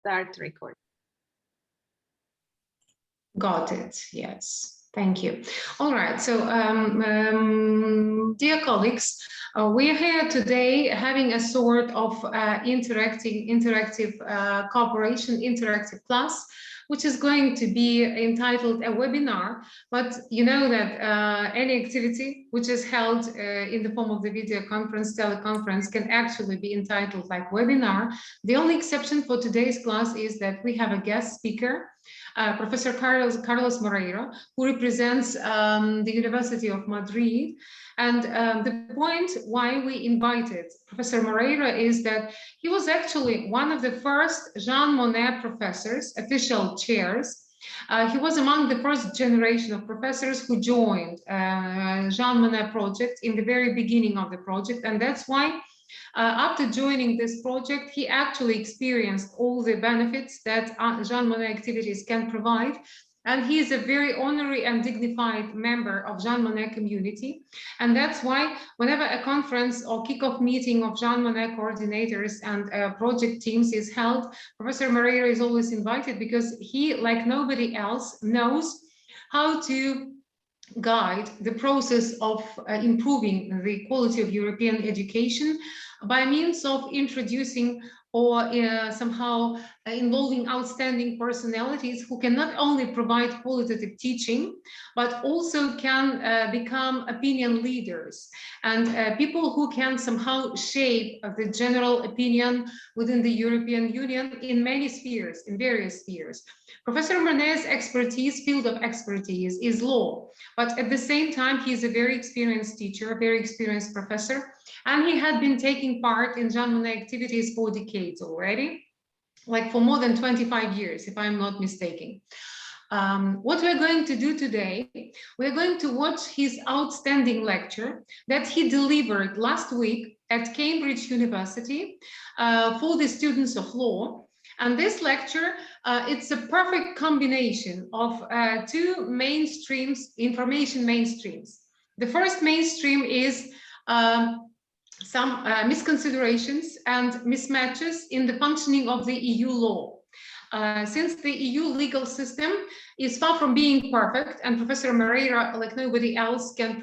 start recording. Got it. Yes. Thank you. All right. So, dear colleagues, we are here today having a sort of interactive cooperation, interactive class, which is going to be entitled a webinar. But you know that any activity which is held in the form of the video conference, teleconference, can actually be entitled like webinar. The only exception for today's class is that we have a guest speaker, Professor Carlos Moreira, who represents the University of Madrid. And the point why we invited Professor Moreira is that he was actually one of the first Jean Monnet professors, official chairs. He was among the first generation of professors who joined Jean Monnet project in the very beginning of the project. And that's why after joining this project, he actually experienced all the benefits that Jean Monnet activities can provide. And he is a very honorary and dignified member of Jean Monnet community. And that's why whenever a conference or kickoff meeting of Jean Monnet coordinators and project teams is held, Professor Moreira is always invited, because he, like nobody else, knows how to guide the process of improving the quality of European education by means of introducing or somehow involving outstanding personalities who can not only provide qualitative teaching, but also can become opinion leaders and people who can somehow shape the general opinion within the European Union in many spheres, in various spheres. Professor Monet's field of expertise is law, but at the same time, he is a very experienced teacher, a very experienced professor, and he had been taking part in Jean Monnet activities for decades already, like for more than 25 years, if I'm not mistaken. What we're going to do today, we're going to watch his outstanding lecture that he delivered last week at Cambridge University for the students of law. And this lecture, it's a perfect combination of two mainstreams, information mainstreams. The first mainstream is some misconsiderations and mismatches in the functioning of the EU law. Since the EU legal system is far from being perfect, and Professor Moreira, like nobody else, can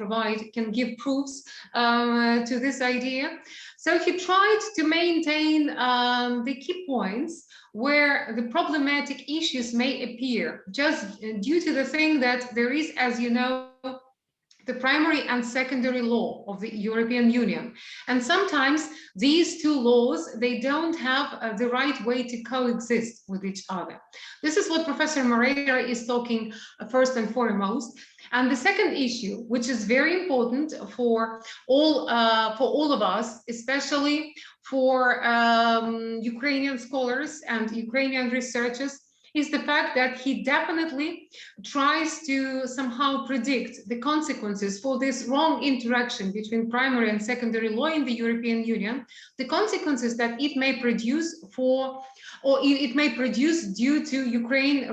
give proofs to this idea. So he tried to maintain the key points where the problematic issues may appear, just due to the thing that there is, as you know, the primary and secondary law of the European Union. And sometimes these two laws, they don't have the right way to coexist with each other. This is what Professor Moreira is talking first and foremost. And the second issue, which is very important for all of us, especially for Ukrainian scholars and Ukrainian researchers, is the fact that he definitely tries to somehow predict the consequences for this wrong interaction between primary and secondary law in the European Union, the consequences that it may produce due to Ukraine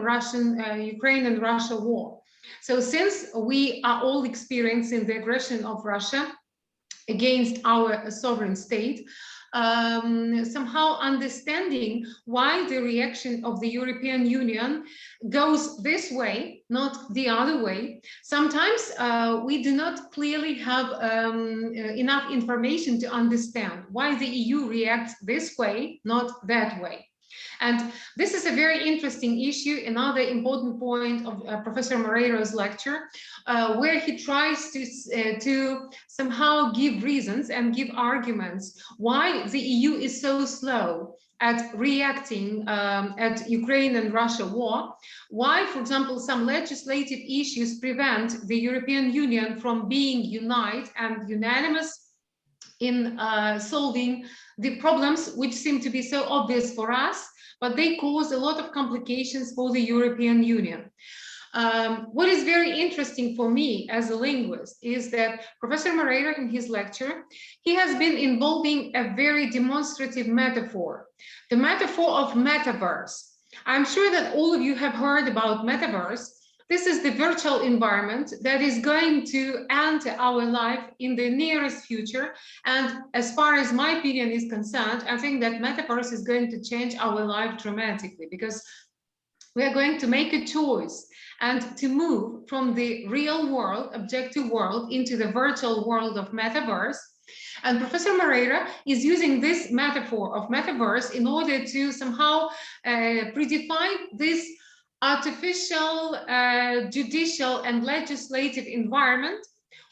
and Russia war. So since we are all experiencing the aggression of Russia against our sovereign state, somehow understanding why the reaction of the European Union goes this way, not the other way. Sometimes we do not clearly have enough information to understand why the EU reacts this way, not that way. And this is a very interesting issue, another important point of Professor Moreira's lecture, where he tries to somehow give reasons and give arguments why the EU is so slow at reacting at Ukraine and Russia war, why, for example, some legislative issues prevent the European Union from being united and unanimous in solving the problems which seem to be so obvious for us, but they cause a lot of complications for the European Union. What is very interesting for me as a linguist is that Professor Moreira, in his lecture, he has been involving a very demonstrative metaphor, the metaphor of metaverse. I'm sure that all of you have heard about metaverse, This is the virtual environment that is going to enter our life in the nearest future. And as far as my opinion is concerned, I think that metaverse is going to change our life dramatically, because we are going to make a choice and to move from the real world, objective world, into the virtual world of metaverse. And Professor Moreira is using this metaphor of metaverse in order to somehow predefine this artificial, judicial and legislative environment,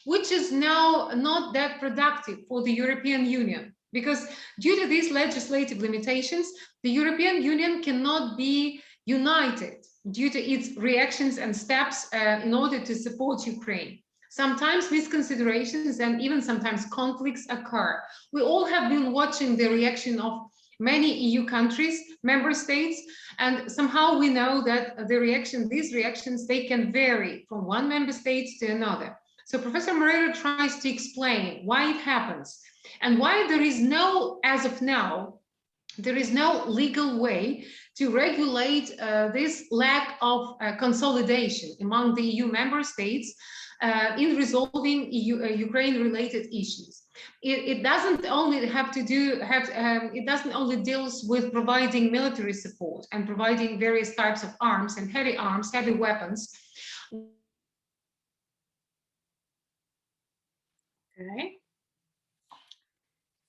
which is now not that productive for the European Union. Because due to these legislative limitations, the European Union cannot be united due to its reactions and steps in order to support Ukraine. Sometimes misconsiderations and even sometimes conflicts occur. We all have been watching the reaction of many EU countries, member states, and somehow we know that these reactions, they can vary from one member state to another. So Professor Moreira tries to explain why it happens and why there is no, as of now, there is no legal way to regulate this lack of consolidation among the EU member states in resolving Ukraine-related issues. It doesn't only have to do, it doesn't only deals with providing military support and providing various types of arms and heavy weapons. Okay.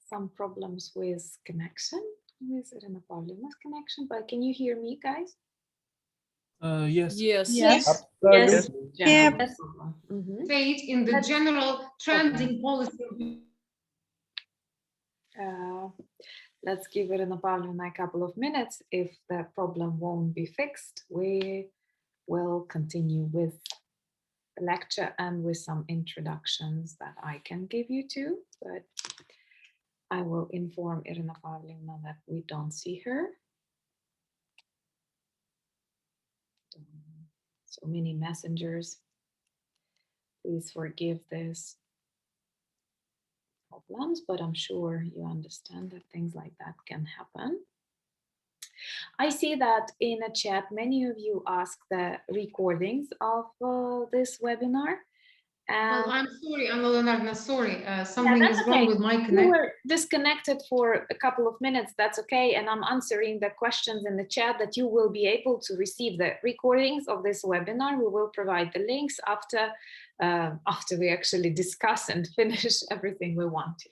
Some problems with connection, with Irina Pavlyvna's connection, but can you hear me, guys? Yes. Yes. Yes. Yes. Yes. State in the general trending policy. Let's give Irina Pavlyvna a couple of minutes. If the problem won't be fixed, we will continue with the lecture and with some introductions that I can give you too, but I will inform Irina Pavlyvna that we don't see her. So many messengers. Please forgive this problems, but I'm sure you understand that things like that can happen. I see that in a chat, many of you ask the recordings of this webinar. Well, I'm sorry, Anna Leonardovna, sorry. Something is wrong with my connection. You were disconnected for a couple of minutes, that's okay. And I'm answering the questions in the chat that you will be able to receive the recordings of this webinar. We will provide the links after we actually discuss and finish everything we want to.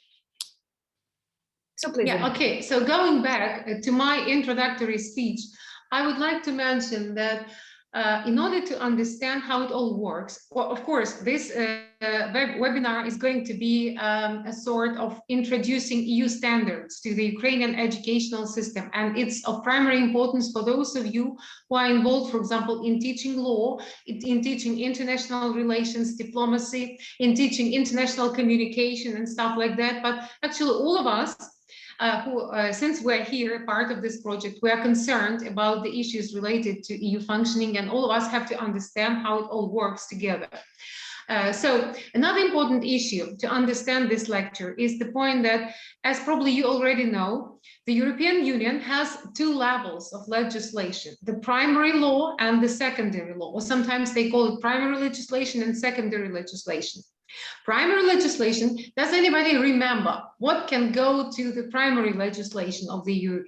So please. Yeah, okay. So going back to my introductory speech, I would like to mention that in order to understand how it all works, well, of course, this webinar is going to be a sort of introducing EU standards to the Ukrainian educational system. And it's of primary importance for those of you who are involved, for example, in teaching law, in teaching international relations, diplomacy, in teaching international communication and stuff like that. But actually all of us, since we're here, part of this project, we are concerned about the issues related to EU functioning, and all of us have to understand how it all works together. So another important issue to understand this lecture is the point that, as probably you already know, the European Union has two levels of legislation, the primary law and the secondary law, or sometimes they call it primary legislation and secondary legislation. Primary legislation, does anybody remember what can go to the primary legislation of the EU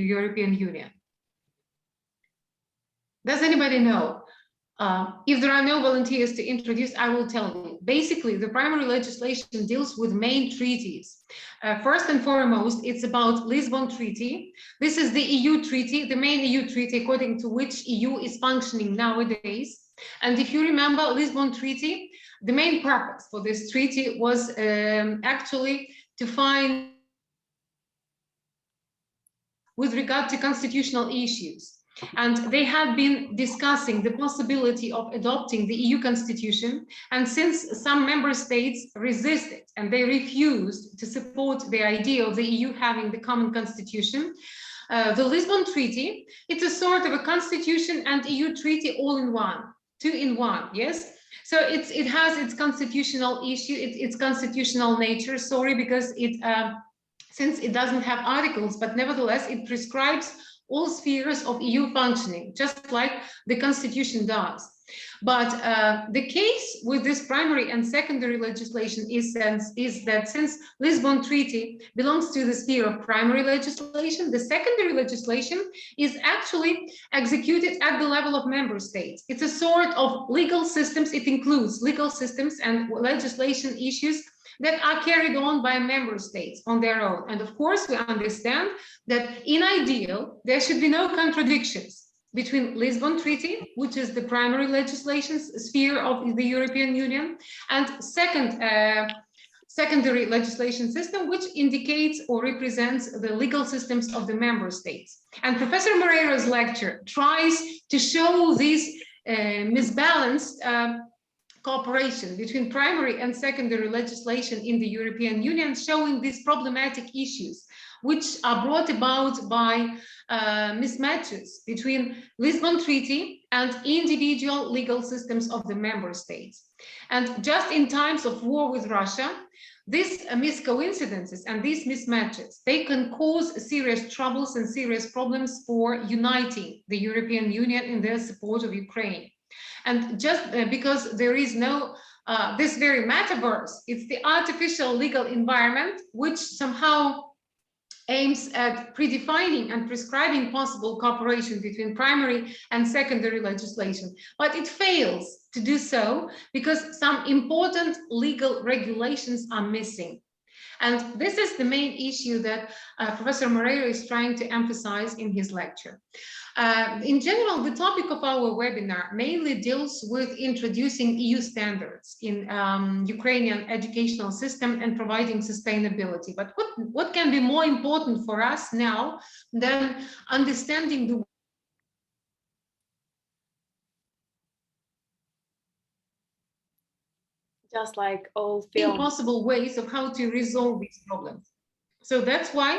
European Union? Does anybody know? If there are no volunteers to introduce, I will tell you. Basically, the primary legislation deals with main treaties. First and foremost, it's about Lisbon Treaty. This is the EU treaty, the main EU treaty according to which EU is functioning nowadays. And if you remember Lisbon Treaty, the main purpose for this treaty was actually to find with regard to constitutional issues. And they had been discussing the possibility of adopting the EU constitution. And since some member states resisted and they refused to support the idea of the EU having the common constitution, the Lisbon Treaty, it's a sort of a constitution and EU treaty all in one, two in one, yes? So it has its constitutional issue, its constitutional nature, sorry, because since it doesn't have articles, but nevertheless, it prescribes all spheres of EU functioning, just like the Constitution does. But the case with this primary and secondary legislation is that since Lisbon Treaty belongs to the sphere of primary legislation, the secondary legislation is actually executed at the level of member states. It's a sort of legal systems. It includes legal systems and legislation issues that are carried on by member states on their own. And of course, we understand that in ideal, there should be no contradictions between Lisbon Treaty, which is the primary legislation sphere of the European Union, and secondary legislation system, which indicates or represents the legal systems of the member states. And Professor Moreiro's lecture tries to show this misbalanced cooperation between primary and secondary legislation in the European Union, showing these problematic issues, which are brought about by mismatches between Lisbon Treaty and individual legal systems of the member states. And just in times of war with Russia, these miscoincidences and these mismatches, they can cause serious troubles and serious problems for uniting the European Union in their support of Ukraine. And just because there is no this very metaverse, it's the artificial legal environment which somehow aims at predefining and prescribing possible cooperation between primary and secondary legislation. But it fails to do so because some important legal regulations are missing. And this is the main issue that Professor Moreiro is trying to emphasize in his lecture. In general, the topic of our webinar mainly deals with introducing EU standards in Ukrainian educational system and providing sustainability. But what can be more important for us now than understanding the just like all films, possible ways of how to resolve these problems? So that's why,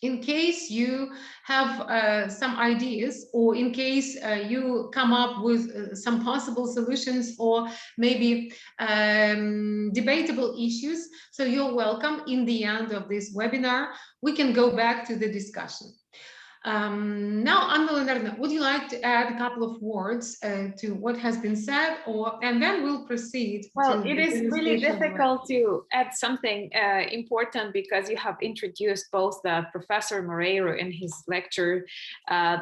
in case you have some ideas, or in case you come up with some possible solutions or maybe debatable issues, so you're welcome. In the end of this webinar, we can go back to the discussion. Now, Anna Leonardovna, would you like to add a couple of words to what has been said, and then we'll proceed? Well, it is really difficult to add something important because you have introduced both Professor Moreiro in his lecture,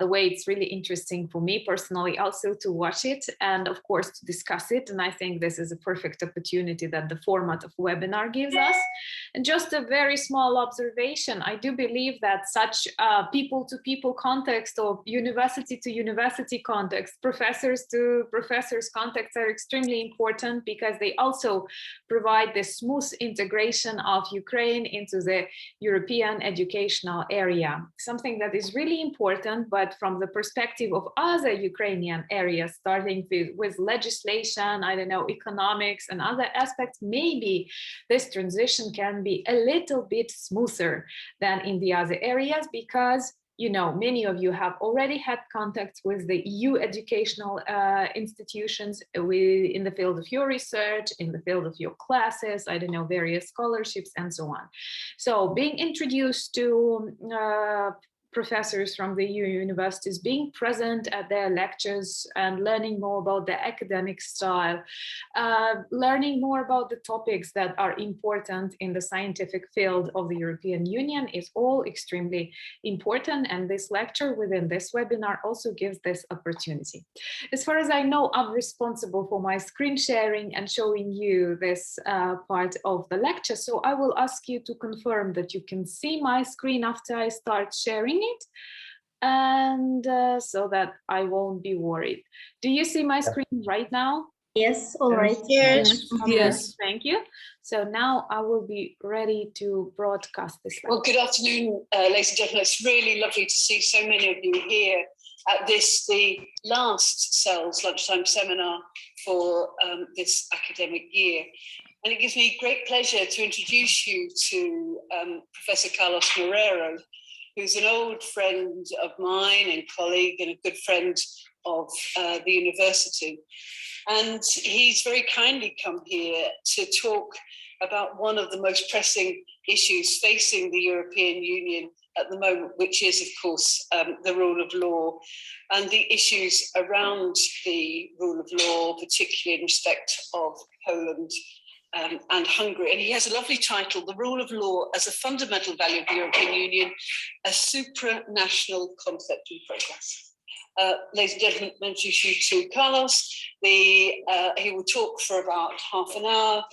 the way it's really interesting for me personally also to watch it and of course to discuss it. And I think this is a perfect opportunity that the format of webinar gives us. And just a very small observation, I do believe that such people-to-people context or university-to-university context, professors-to-professors context are extremely important because they also provide the smooth integration of Ukraine into the European educational area. Something that is really important, but from the perspective of other Ukrainian areas, starting with legislation, I don't know, economics and other aspects, maybe this transition can be a little bit smoother than in the other areas because you know, many of you have already had contacts with the EU educational institutions in the field of your research, in the field of your classes, I don't know, various scholarships and so on. So being introduced to professors from the EU universities, being present at their lectures and learning more about the academic style, learning more about the topics that are important in the scientific field of the European Union is all extremely important. And this lecture within this webinar also gives this opportunity. As far as I know, I'm responsible for my screen sharing and showing you this part of the lecture. So I will ask you to confirm that you can see my screen after I start sharing it, and so that I won't be worried. Do you see my screen right now? Yes, all right. Yes. Okay, Yes. thank you. So now I will be ready to broadcast this. Well, good afternoon, ladies and gentlemen. It's really lovely to see so many of you here at this, the last CELS lunchtime seminar for this academic year. And it gives me great pleasure to introduce you to Professor Carlos Moreiro, who's an old friend of mine and colleague and a good friend of the university. And he's very kindly come here to talk about one of the most pressing issues facing the European Union at the moment, which is, of course, the rule of law and the issues around the rule of law, particularly in respect of Poland and Hungary. And he has a lovely title, The Rule of Law as a Fundamental Value of the European Union, a supranational concept in progress. Ladies and gentlemen, introduce you to Carlos. He will talk for about half an hour.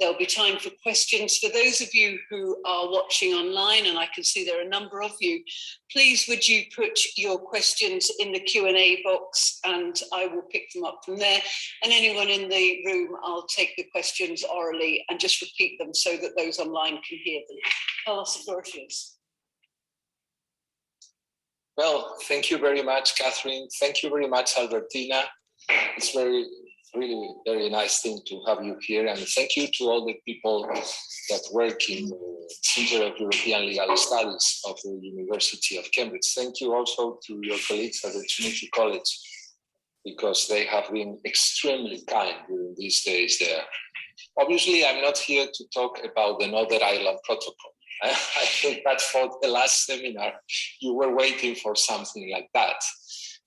There'll be time for questions. For those of you who are watching online, and I can see there are a number of you, please would you put your questions in the Q&A box and I will pick them up from there. And anyone in the room, I'll take the questions orally and just repeat them so that those online can hear them. Carlos, the floor is yours. Well, thank you very much, Catherine. Thank you very much, Albertina. It's really very nice thing to have you here. And thank you to all the people that work in the Center of European Legal Studies of the University of Cambridge. Thank you also to your colleagues at the Trinity College, because they have been extremely kind during these days there. Obviously, I'm not here to talk about the Northern Ireland Protocol. I think that for the last seminar, you were waiting for something like that.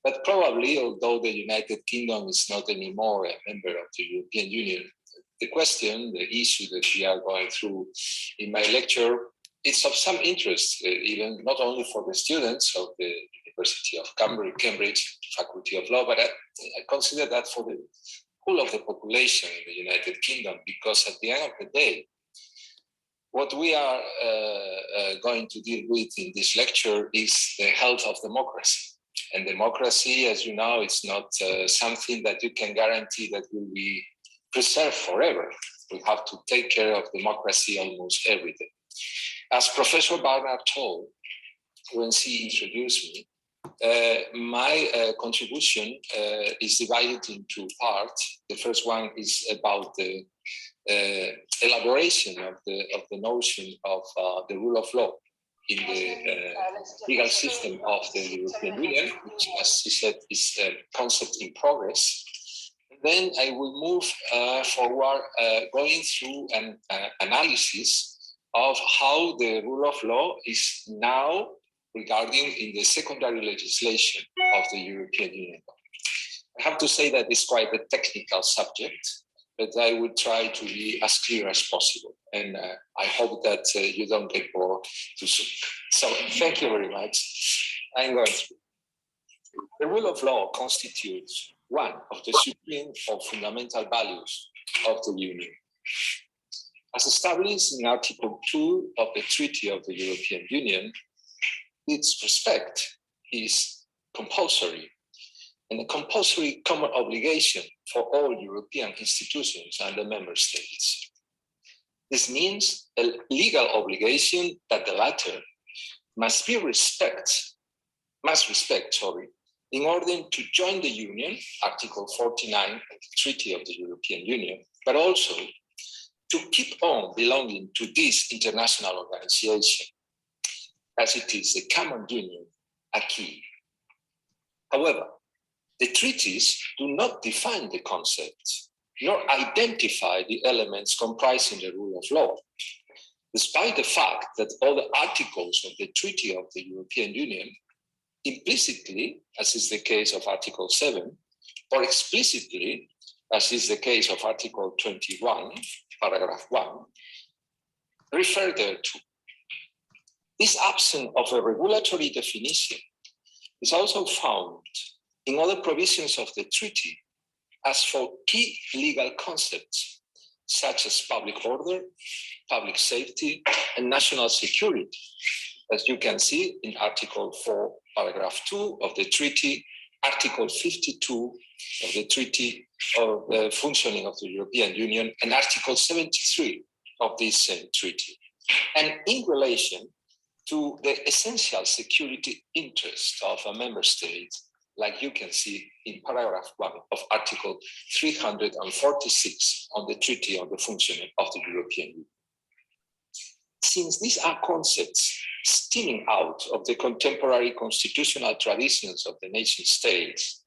But probably, although the United Kingdom is not anymore a member of the European Union, the question, the issue that we are going through in my lecture, is of some interest, even not only for the students of the University of Cambridge Faculty of Law, but I consider that for the whole of the population in the United Kingdom, because at the end of the day, what we are going to deal with in this lecture is the health of democracy. And democracy, as you know, it's not something that you can guarantee that will be preserved forever. We have to take care of democracy almost every day. As Professor Barnard told when she introduced me, my contribution is divided in two parts. The first one is about the elaboration of the notion of the rule of law in the legal system of the European Union, which, as she said, is a concept in progress. Then I will move forward, going through an analysis of how the rule of law is now regarding in the secondary legislation of the European Union. I have to say that it's quite a technical subject, but I will try to be as clear as possible. And I hope that you don't get bored too soon. So thank you very much. I'm going through. The rule of law constitutes one of the supreme or fundamental values of the Union. As established in Article 2 of the Treaty of the European Union, its respect is compulsory and a compulsory common obligation for all European institutions and the member states. This means a legal obligation that the latter must respect, in order to join the Union, Article 49 of the Treaty of the European Union, but also to keep on belonging to this international organization, as it is the common union acquis. However, the treaties do not define the concepts, nor identify the elements comprising the rule of law, despite the fact that all the articles of the Treaty of the European Union implicitly, as is the case of Article 7, or explicitly, as is the case of Article 21, paragraph 1, refer thereto. This absence of a regulatory definition is also found in other provisions of the treaty as for key legal concepts, such as public order, public safety, and national security, as you can see in Article 4, paragraph 2 of the treaty, Article 52 of the Treaty of the Functioning of the European Union, and Article 73 of this same treaty. And in relation to the essential security interest of a member state, like you can see in paragraph 1 of Article 346 on the Treaty on the Functioning of the European Union. Since these are concepts stemming out of the contemporary constitutional traditions of the nation states,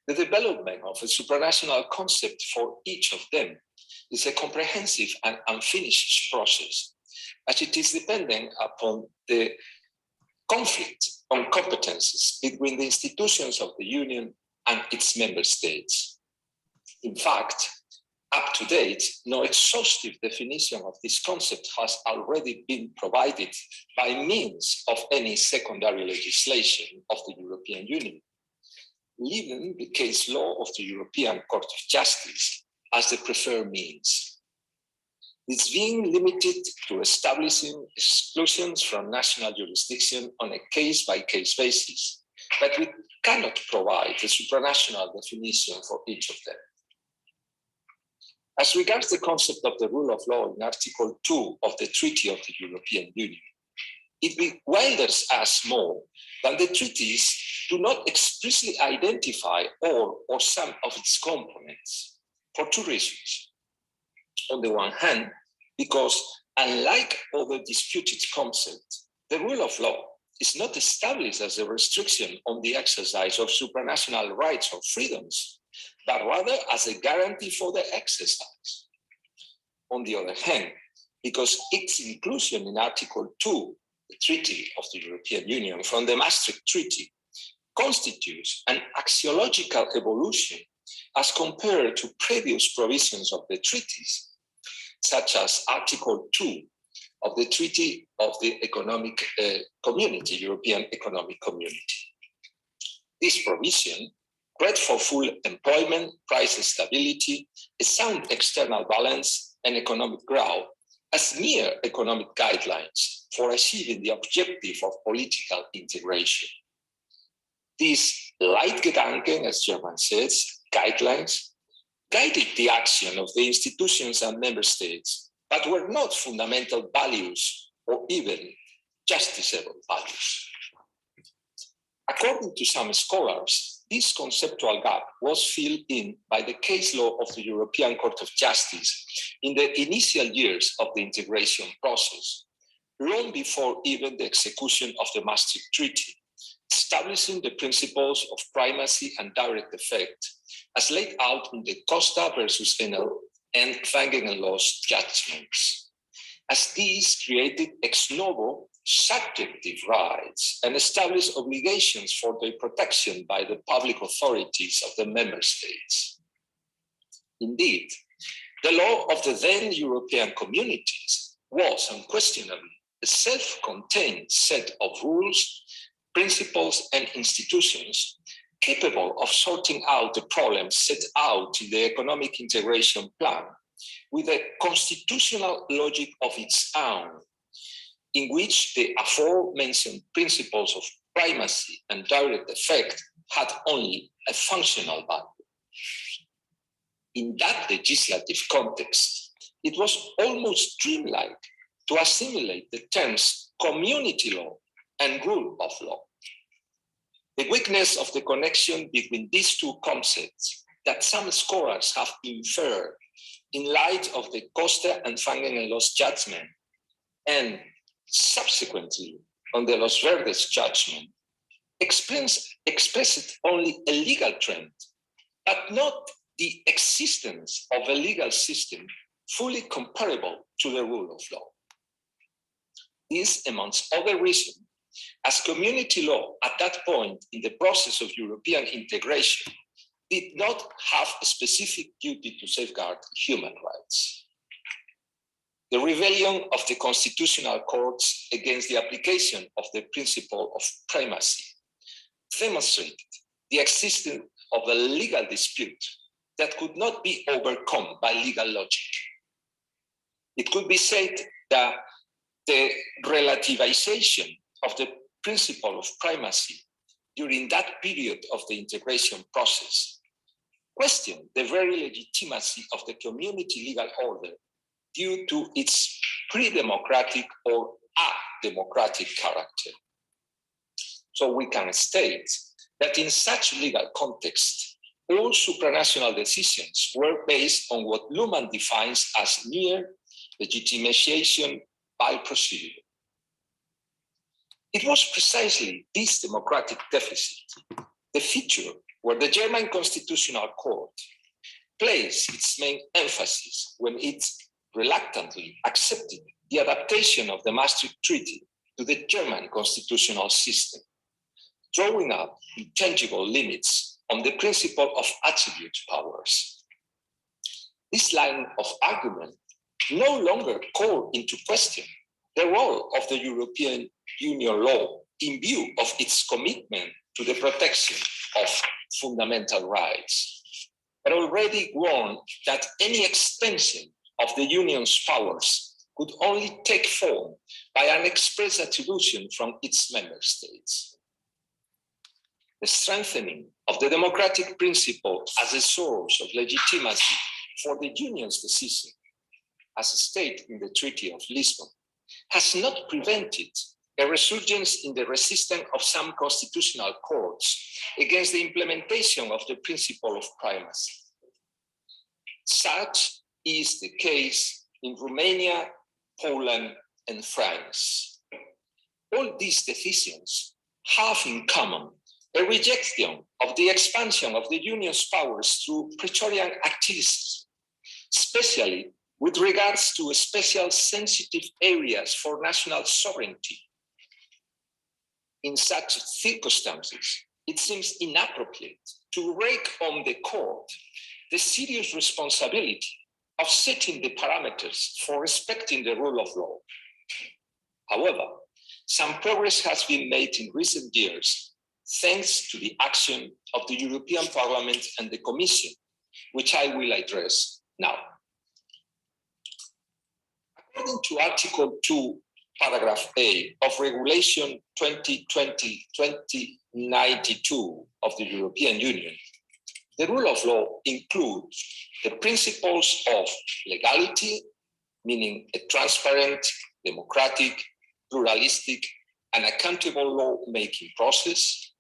the development of a supranational concept for each of them is a comprehensive and unfinished process, as it is dependent upon the conflict on competences between the institutions of the Union and its member states. In fact, up to date, no exhaustive definition of this concept has already been provided by means of any secondary legislation of the European Union, leaving the case law of the European Court of Justice as the preferred means. It's being limited to establishing exclusions from national jurisdiction on a case-by-case basis, but we cannot provide a supranational definition for each of them. As regards the concept of the rule of law in Article 2 of the Treaty of the European Union, it bewilders us more that the treaties do not explicitly identify all or some of its components for two reasons. On the one hand, because unlike other disputed concepts, the rule of law is not established as a restriction on the exercise of supranational rights or freedoms, but rather as a guarantee for their exercise. On the other hand, because its inclusion in Article 2, the Treaty of the European Union from the Maastricht Treaty, constitutes an axiological evolution as compared to previous provisions of the treaties, such as Article 2 of the Treaty of the Economic Community, European Economic Community. This provision read for full employment, price stability, a sound external balance, and economic growth as mere economic guidelines for achieving the objective of political integration. These Leitgedanken, as German says, guidelines, guided the action of the institutions and member states, but were not fundamental values or even justiciable values. According to some scholars, this conceptual gap was filled in by the case law of the European Court of Justice in the initial years of the integration process, long before even the execution of the Maastricht Treaty, establishing the principles of primacy and direct effect as laid out in the Costa versus Enel and Vangen and Loos judgments, as these created ex novo subjective rights and established obligations for their protection by the public authorities of the member states. Indeed, the law of the then European communities was unquestionably a self-contained set of rules, principles, and institutions capable of sorting out the problems set out in the economic integration plan with a constitutional logic of its own, in which the aforementioned principles of primacy and direct effect had only a functional value. In that legislative context, it was almost dreamlike to assimilate the terms community law and rule of law. The weakness of the connection between these two concepts that some scholars have inferred in light of the Costa and Vangen and Loos judgment, and subsequently on the Los Verdes judgment, expresses only a legal trend, but not the existence of a legal system fully comparable to the rule of law. This, amongst other reasons, as community law at that point in the process of European integration did not have a specific duty to safeguard human rights. The rebellion of the constitutional courts against the application of the principle of primacy demonstrated the existence of a legal dispute that could not be overcome by legal logic. It could be said that the relativization of the principle of primacy during that period of the integration process questioned the very legitimacy of the community legal order due to its pre-democratic or a-democratic character. So we can state that in such legal context, all supranational decisions were based on what Luhmann defines as mere legitimation by procedure. It was precisely this democratic deficit, the feature where the German Constitutional Court placed its main emphasis when it reluctantly accepted the adaptation of the Maastricht Treaty to the German constitutional system, drawing up intangible limits on the principle of attribute powers. This line of argument no longer called into question the role of the European Union law in view of its commitment to the protection of fundamental rights, but already warned that any extension of the Union's powers could only take form by an express attribution from its member states. The strengthening of the democratic principle as a source of legitimacy for the Union's decision, as stated in the Treaty of Lisbon, has not prevented a resurgence in the resistance of some constitutional courts against the implementation of the principle of primacy. Such is the case in Romania, Poland, and France. All these decisions have in common a rejection of the expansion of the Union's powers through Praetorian activism, especially with regards to special sensitive areas for national sovereignty. In such circumstances, it seems inappropriate to rake on the court the serious responsibility of setting the parameters for respecting the rule of law. However, some progress has been made in recent years thanks to the action of the European Parliament and the Commission, which I will address now. According to Article 2, Paragraph A of Regulation 2020-2092 of the European Union, the rule of law includes the principles of legality, meaning a transparent, democratic, pluralistic, and accountable law-making process,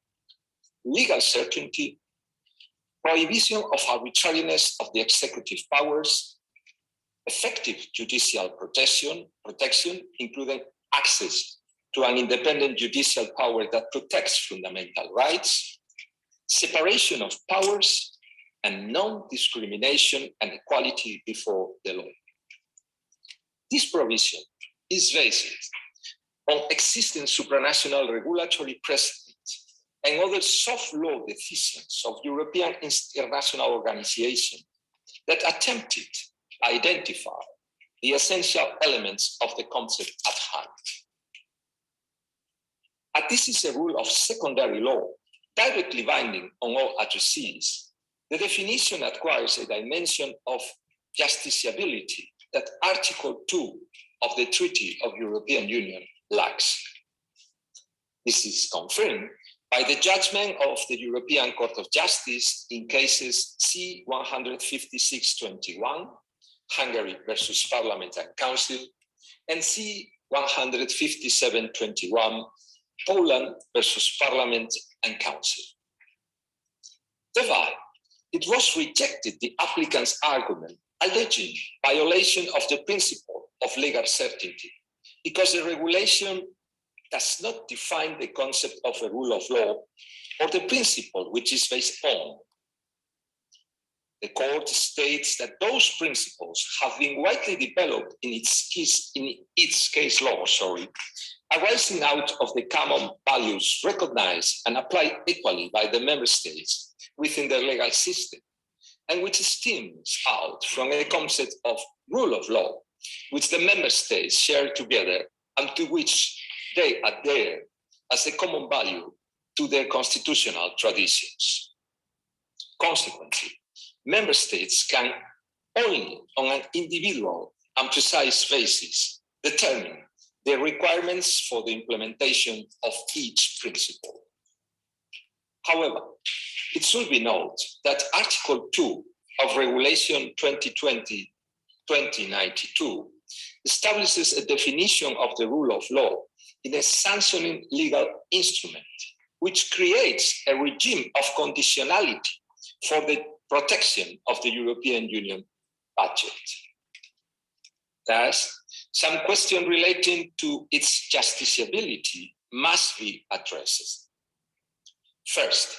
legal certainty, prohibition of arbitrariness of the executive powers, effective judicial protection, including access to an independent judicial power that protects fundamental rights, separation of powers, and non-discrimination and equality before the law. This provision is based on existing supranational regulatory precedents and other soft law decisions of European international organizations that attempted to identify the essential elements of the concept at hand. And this is a rule of secondary law, directly binding on all addressees. The definition acquires a dimension of justiciability that Article 2 of the Treaty of European Union lacks. This is confirmed by the judgment of the European Court of Justice in cases C-156/21, Hungary versus Parliament and Council, and C-157/21, Poland versus Parliament and Council. Thereby, it was rejected the applicant's argument alleging violation of the principle of legal certainty because the regulation does not define the concept of a rule of law or the principle which is based on. The court states that those principles have been widely developed in its case law, arising out of the common values recognized and applied equally by the member states within their legal system, and which stems out from a concept of rule of law, which the member states share together and to which they adhere as a common value to their constitutional traditions. Consequently, member states can only on an individual and precise basis determine the requirements for the implementation of each principle. However, it should be noted that Article 2 of Regulation 2020-2092 establishes a definition of the rule of law in a sanctioning legal instrument, which creates a regime of conditionality for the protection of the European Union budget. Thus, some question relating to its justiciability must be addressed. First,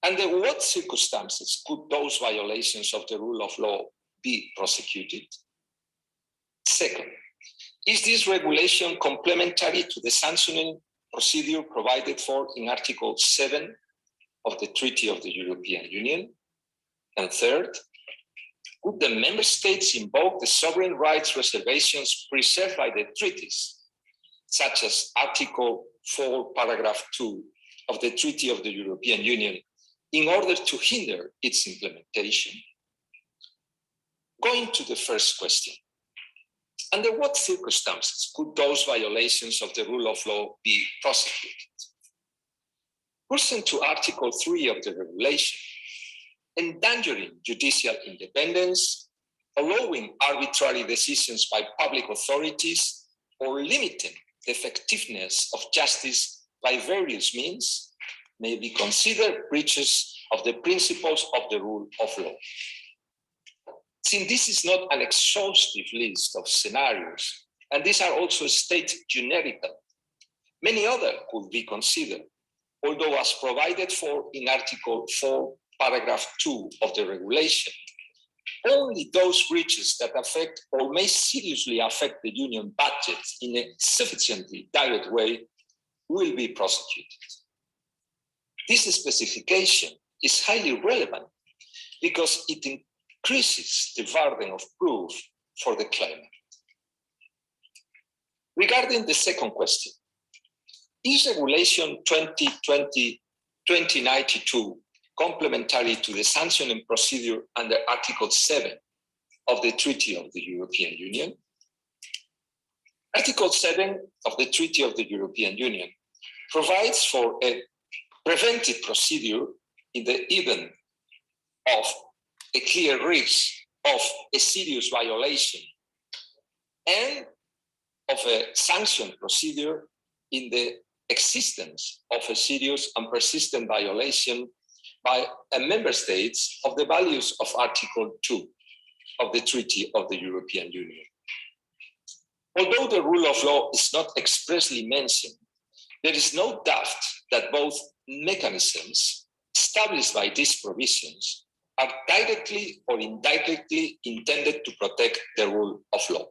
under what circumstances could those violations of the rule of law be prosecuted? Second, Is this regulation complementary to the sanctioning procedure provided for in Article 7 of the Treaty of the European Union? And third, could the member states invoke the sovereign rights reservations preserved by the treaties, such as Article 4, Paragraph 2 of the Treaty of the European Union, in order to hinder its implementation? Going to the first question, under what circumstances could those violations of the rule of law be prosecuted? Pursuant to Article 3 of the regulation, endangering judicial independence, allowing arbitrary decisions by public authorities, or limiting the effectiveness of justice by various means may be considered breaches of the principles of the rule of law. Since this is not an exhaustive list of scenarios, and these are also stated generically, many others could be considered, although as provided for in Article 4, Paragraph 2 of the regulation, only those breaches that affect or may seriously affect the union budget in a sufficiently direct way will be prosecuted. This specification is highly relevant because it increases the burden of proof for the claimant. Regarding the second question, is Regulation 2020-2092 complementary to the sanctioning procedure under Article 7 of the Treaty of the European Union? Article 7 of the Treaty of the European Union provides for a preventive procedure in the event of a clear risk of a serious violation and of a sanction procedure in the existence of a serious and persistent violation by a member states of the values of Article 2 of the Treaty of the European Union. Although the rule of law is not expressly mentioned, there is no doubt that both mechanisms established by these provisions are directly or indirectly intended to protect the rule of law.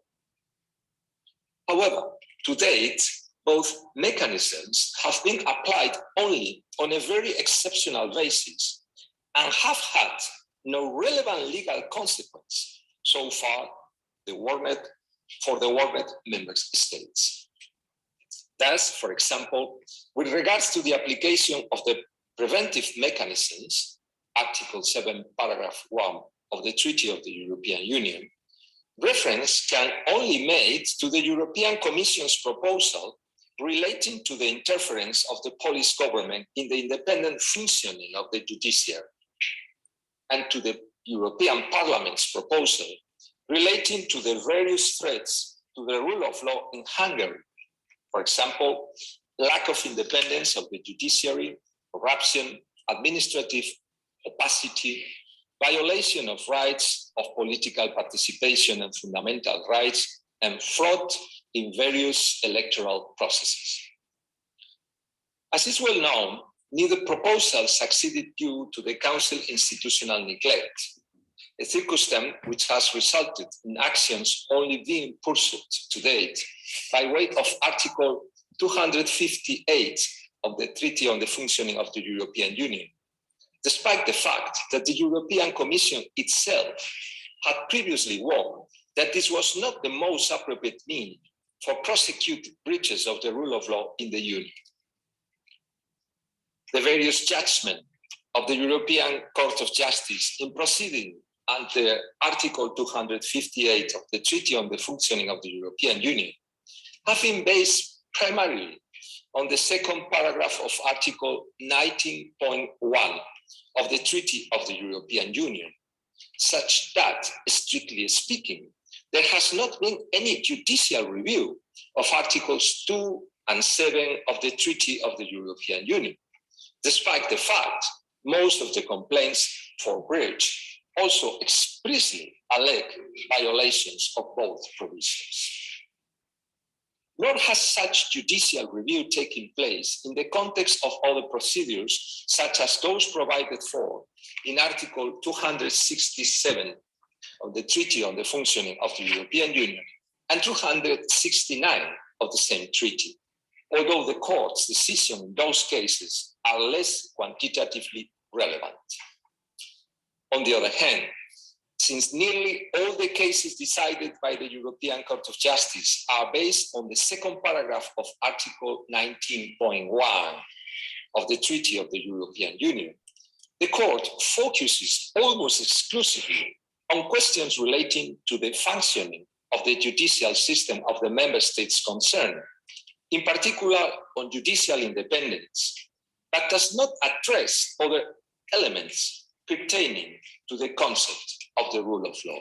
However, to date, both mechanisms have been applied only on a very exceptional basis and have had no relevant legal consequence so far for the warned member states. Thus, for example, with regards to the application of the preventive mechanisms, Article 7, Paragraph 1 of the Treaty of the European Union, reference can only be made to the European Commission's proposal relating to the interference of the Polish government in the independent functioning of the judiciary, and to the European Parliament's proposal relating to the various threats to the rule of law in Hungary. For example, lack of independence of the judiciary, corruption, administrative opacity, violation of rights of political participation and fundamental rights, and fraud in various electoral processes. As is well known, neither proposal succeeded due to the Council institutional neglect, a circumstance which has resulted in actions only being pursued to date by way of Article 258 of the Treaty on the Functioning of the European Union, despite the fact that the European Commission itself had previously warned that this was not the most appropriate means for prosecuting breaches of the rule of law in the Union. The various judgments of the European Court of Justice in proceeding under Article 258 of the Treaty on the Functioning of the European Union have been based primarily on the second paragraph of Article 19.1 of the Treaty of the European Union, such that, strictly speaking, there has not been any judicial review of Articles 2 and 7 of the Treaty of the European Union, despite the fact most of the complaints for breach also expressly allege violations of both provisions. Nor has such judicial review taken place in the context of other procedures, such as those provided for in Article 267 of the Treaty on the Functioning of the European Union and 269 of the same treaty, although the court's decision in those cases are less quantitatively relevant. On the other hand, since nearly all the cases decided by the European Court of Justice are based on the second paragraph of Article 19.1 of the Treaty of the European Union, the court focuses almost exclusively on questions relating to the functioning of the judicial system of the member states concerned, in particular on judicial independence, but does not address other elements pertaining to the concept of the rule of law.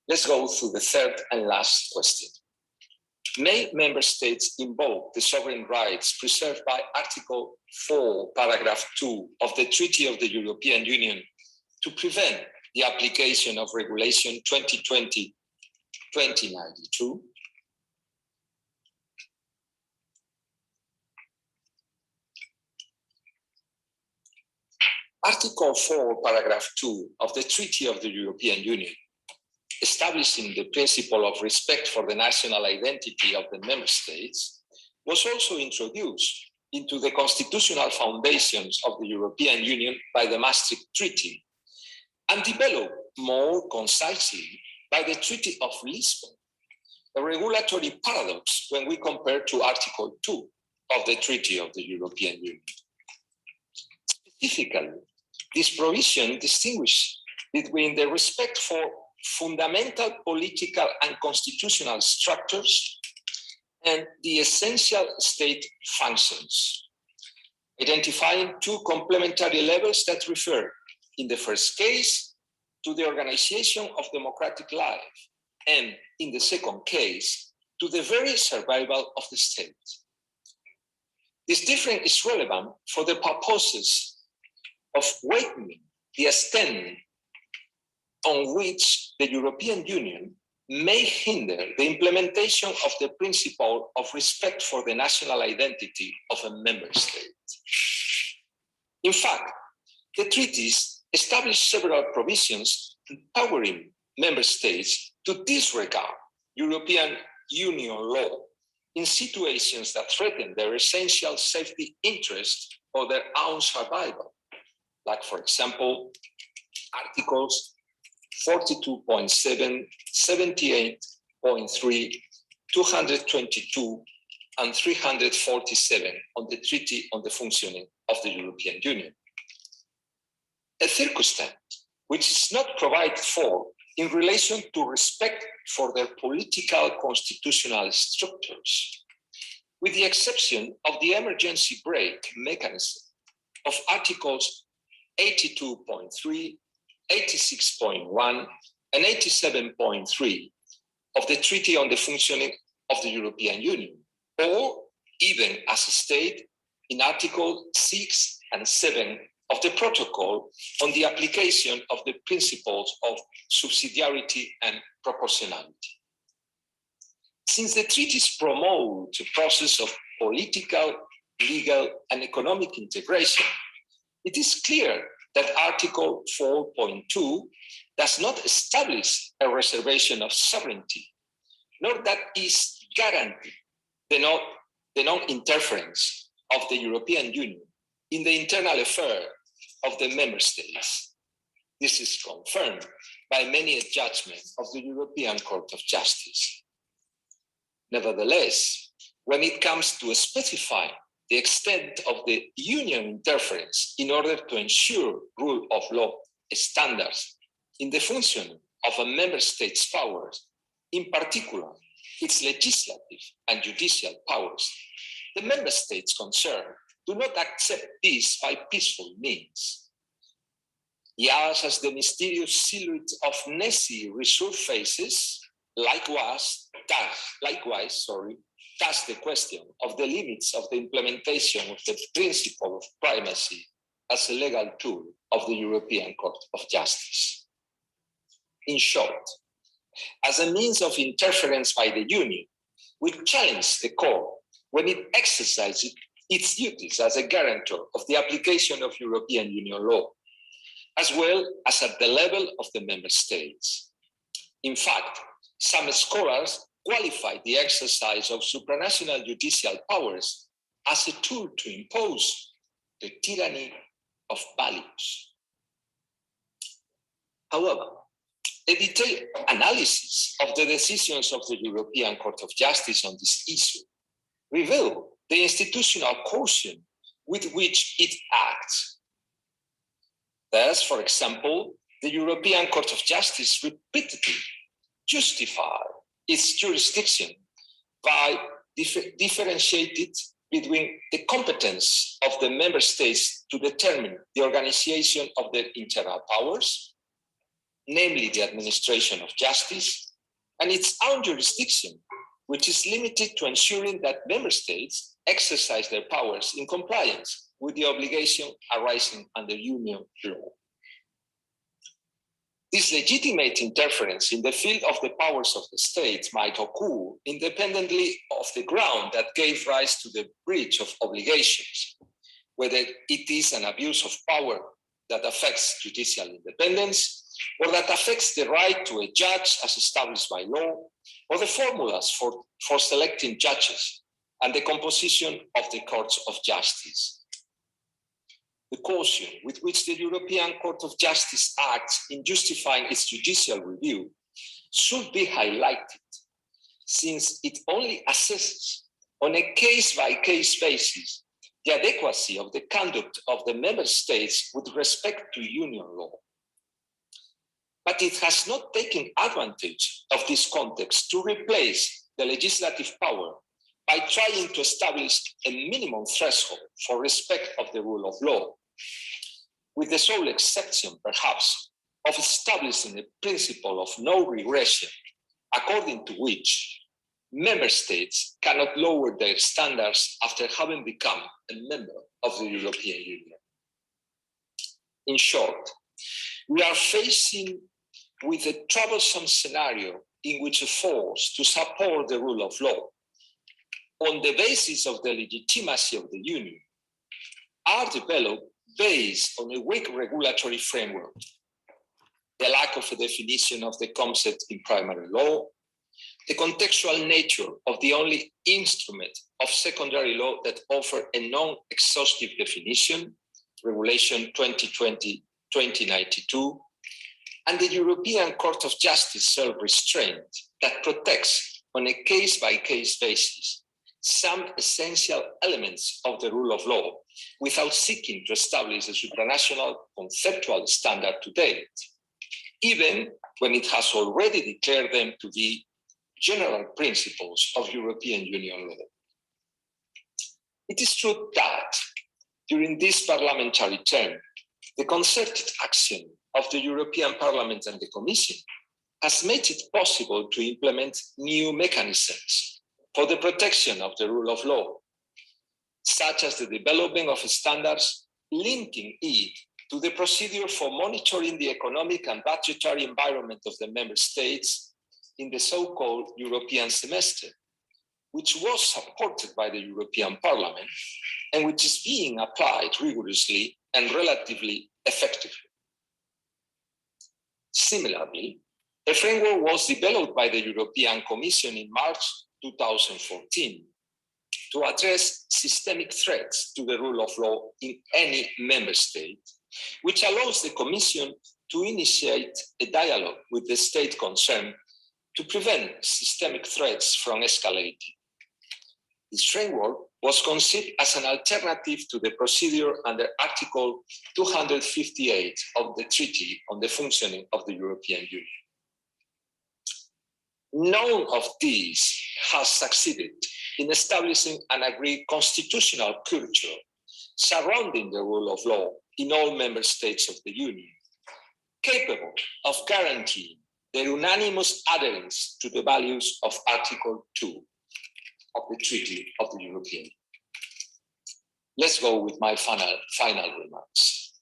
Let's go through the third and last question. May member states invoke the sovereign rights preserved by Article 4, paragraph 2 of the Treaty of the European Union to prevent the application of Regulation 2020-2092? Article 4, paragraph 2 of the Treaty of the European Union, establishing the principle of respect for the national identity of the member states, was also introduced into the constitutional foundations of the European Union by the Maastricht Treaty, and developed more concisely by the Treaty of Lisbon, a regulatory paradox when we compare to Article 2 of the Treaty of the European Union. Specifically, this provision distinguishes between the respect for fundamental political and constitutional structures and the essential state functions, identifying two complementary levels that refer, in the first case, to the organization of democratic life, and in the second case, to the very survival of the state. This difference is relevant for the purposes of weighing the extent on which the European Union may hinder the implementation of the principle of respect for the national identity of a member state. In fact, the treaties establish several provisions empowering member states to disregard European Union law in situations that threaten their essential safety interest or their own survival, like, for example, Articles 42.7, 78.3, 222, and 347 on the Treaty on the Functioning of the European Union. A circumstance which is not provided for in relation to respect for their political constitutional structures, with the exception of the emergency brake mechanism of Articles 82.3, 86.1, and 87.3 of the Treaty on the Functioning of the European Union, or even as stated in Article 6 and 7 of the Protocol on the application of the principles of subsidiarity and proportionality. Since the treaties promote a process of political, legal, and economic integration, it is clear that Article 4.2 does not establish a reservation of sovereignty, nor that is guarantee the non-interference of the European Union in the internal affairs of the member states. This is confirmed by many judgments of the European Court of Justice. Nevertheless, when it comes to specifying the extent of the Union interference in order to ensure rule of law standards in the function of a member state's powers, in particular its legislative and judicial powers, the member states concerned do not accept this by peaceful means. Just as the mysterious silhouette of Nessie resurfaces, likewise, that's the question of the limits of the implementation of the principle of primacy as a legal tool of the European Court of Justice. In short, as a means of interference by the Union, we challenge the Court when it exercises its duties as a guarantor of the application of European Union law, as well as at the level of the member states. In fact, Some scholars qualify the exercise of supranational judicial powers as a tool to impose the tyranny of values. However, a detailed analysis of the decisions of the European Court of Justice on this issue reveal the institutional caution with which it acts. Thus, for example, the European Court of Justice repeatedly justified its jurisdiction by differentiating between the competence of the member states to determine the organization of their internal powers, namely the administration of justice, and its own jurisdiction, which is limited to ensuring that member states exercise their powers in compliance with the obligation arising under union law. This legitimate interference in the field of the powers of the state might occur independently of the ground that gave rise to the breach of obligations, whether it is an abuse of power that affects judicial independence, or that affects the right to a judge as established by law, or the formulas for selecting judges and the composition of the courts of justice. The caution with which the European Court of Justice acts in justifying its judicial review should be highlighted, since it only assesses on a case-by-case basis the adequacy of the conduct of the member states with respect to union law. But it has not taken advantage of this context to replace the legislative power by trying to establish a minimum threshold for respect of the rule of law, with the sole exception, perhaps, of establishing a principle of no regression, according to which member states cannot lower their standards after having become a member of the European Union. In short, we are facing with a troublesome scenario in which efforts to support the rule of law on the basis of the legitimacy of the Union are developed based on a weak regulatory framework, the lack of a definition of the concept in primary law, the contextual nature of the only instrument of secondary law that offer a non-exhaustive definition, Regulation 2020-2092, and the European Court of Justice self-restraint that protects on a case-by-case basis some essential elements of the rule of law without seeking to establish a supranational conceptual standard to date, even when it has already declared them to be general principles of European Union law. It is true that during this parliamentary term, the concerted action of the European Parliament and the Commission has made it possible to implement new mechanisms for the protection of the rule of law, such as the development of standards linking it to the procedure for monitoring the economic and budgetary environment of the member states in the so-called European semester, which was supported by the European Parliament and which is being applied rigorously and relatively effectively. Similarly, a framework was developed by the European Commission in March 2014 to address systemic threats to the rule of law in any member state, which allows the Commission to initiate a dialogue with the state concerned to prevent systemic threats from escalating. This framework was conceived as an alternative to the procedure under Article 258 of the Treaty on the Functioning of the European Union. None of these has succeeded in establishing an agreed constitutional culture surrounding the rule of law in all member states of the Union, capable of guaranteeing their unanimous adherence to the values of Article 2 of the Treaty of the European Union. Let's go with my final remarks.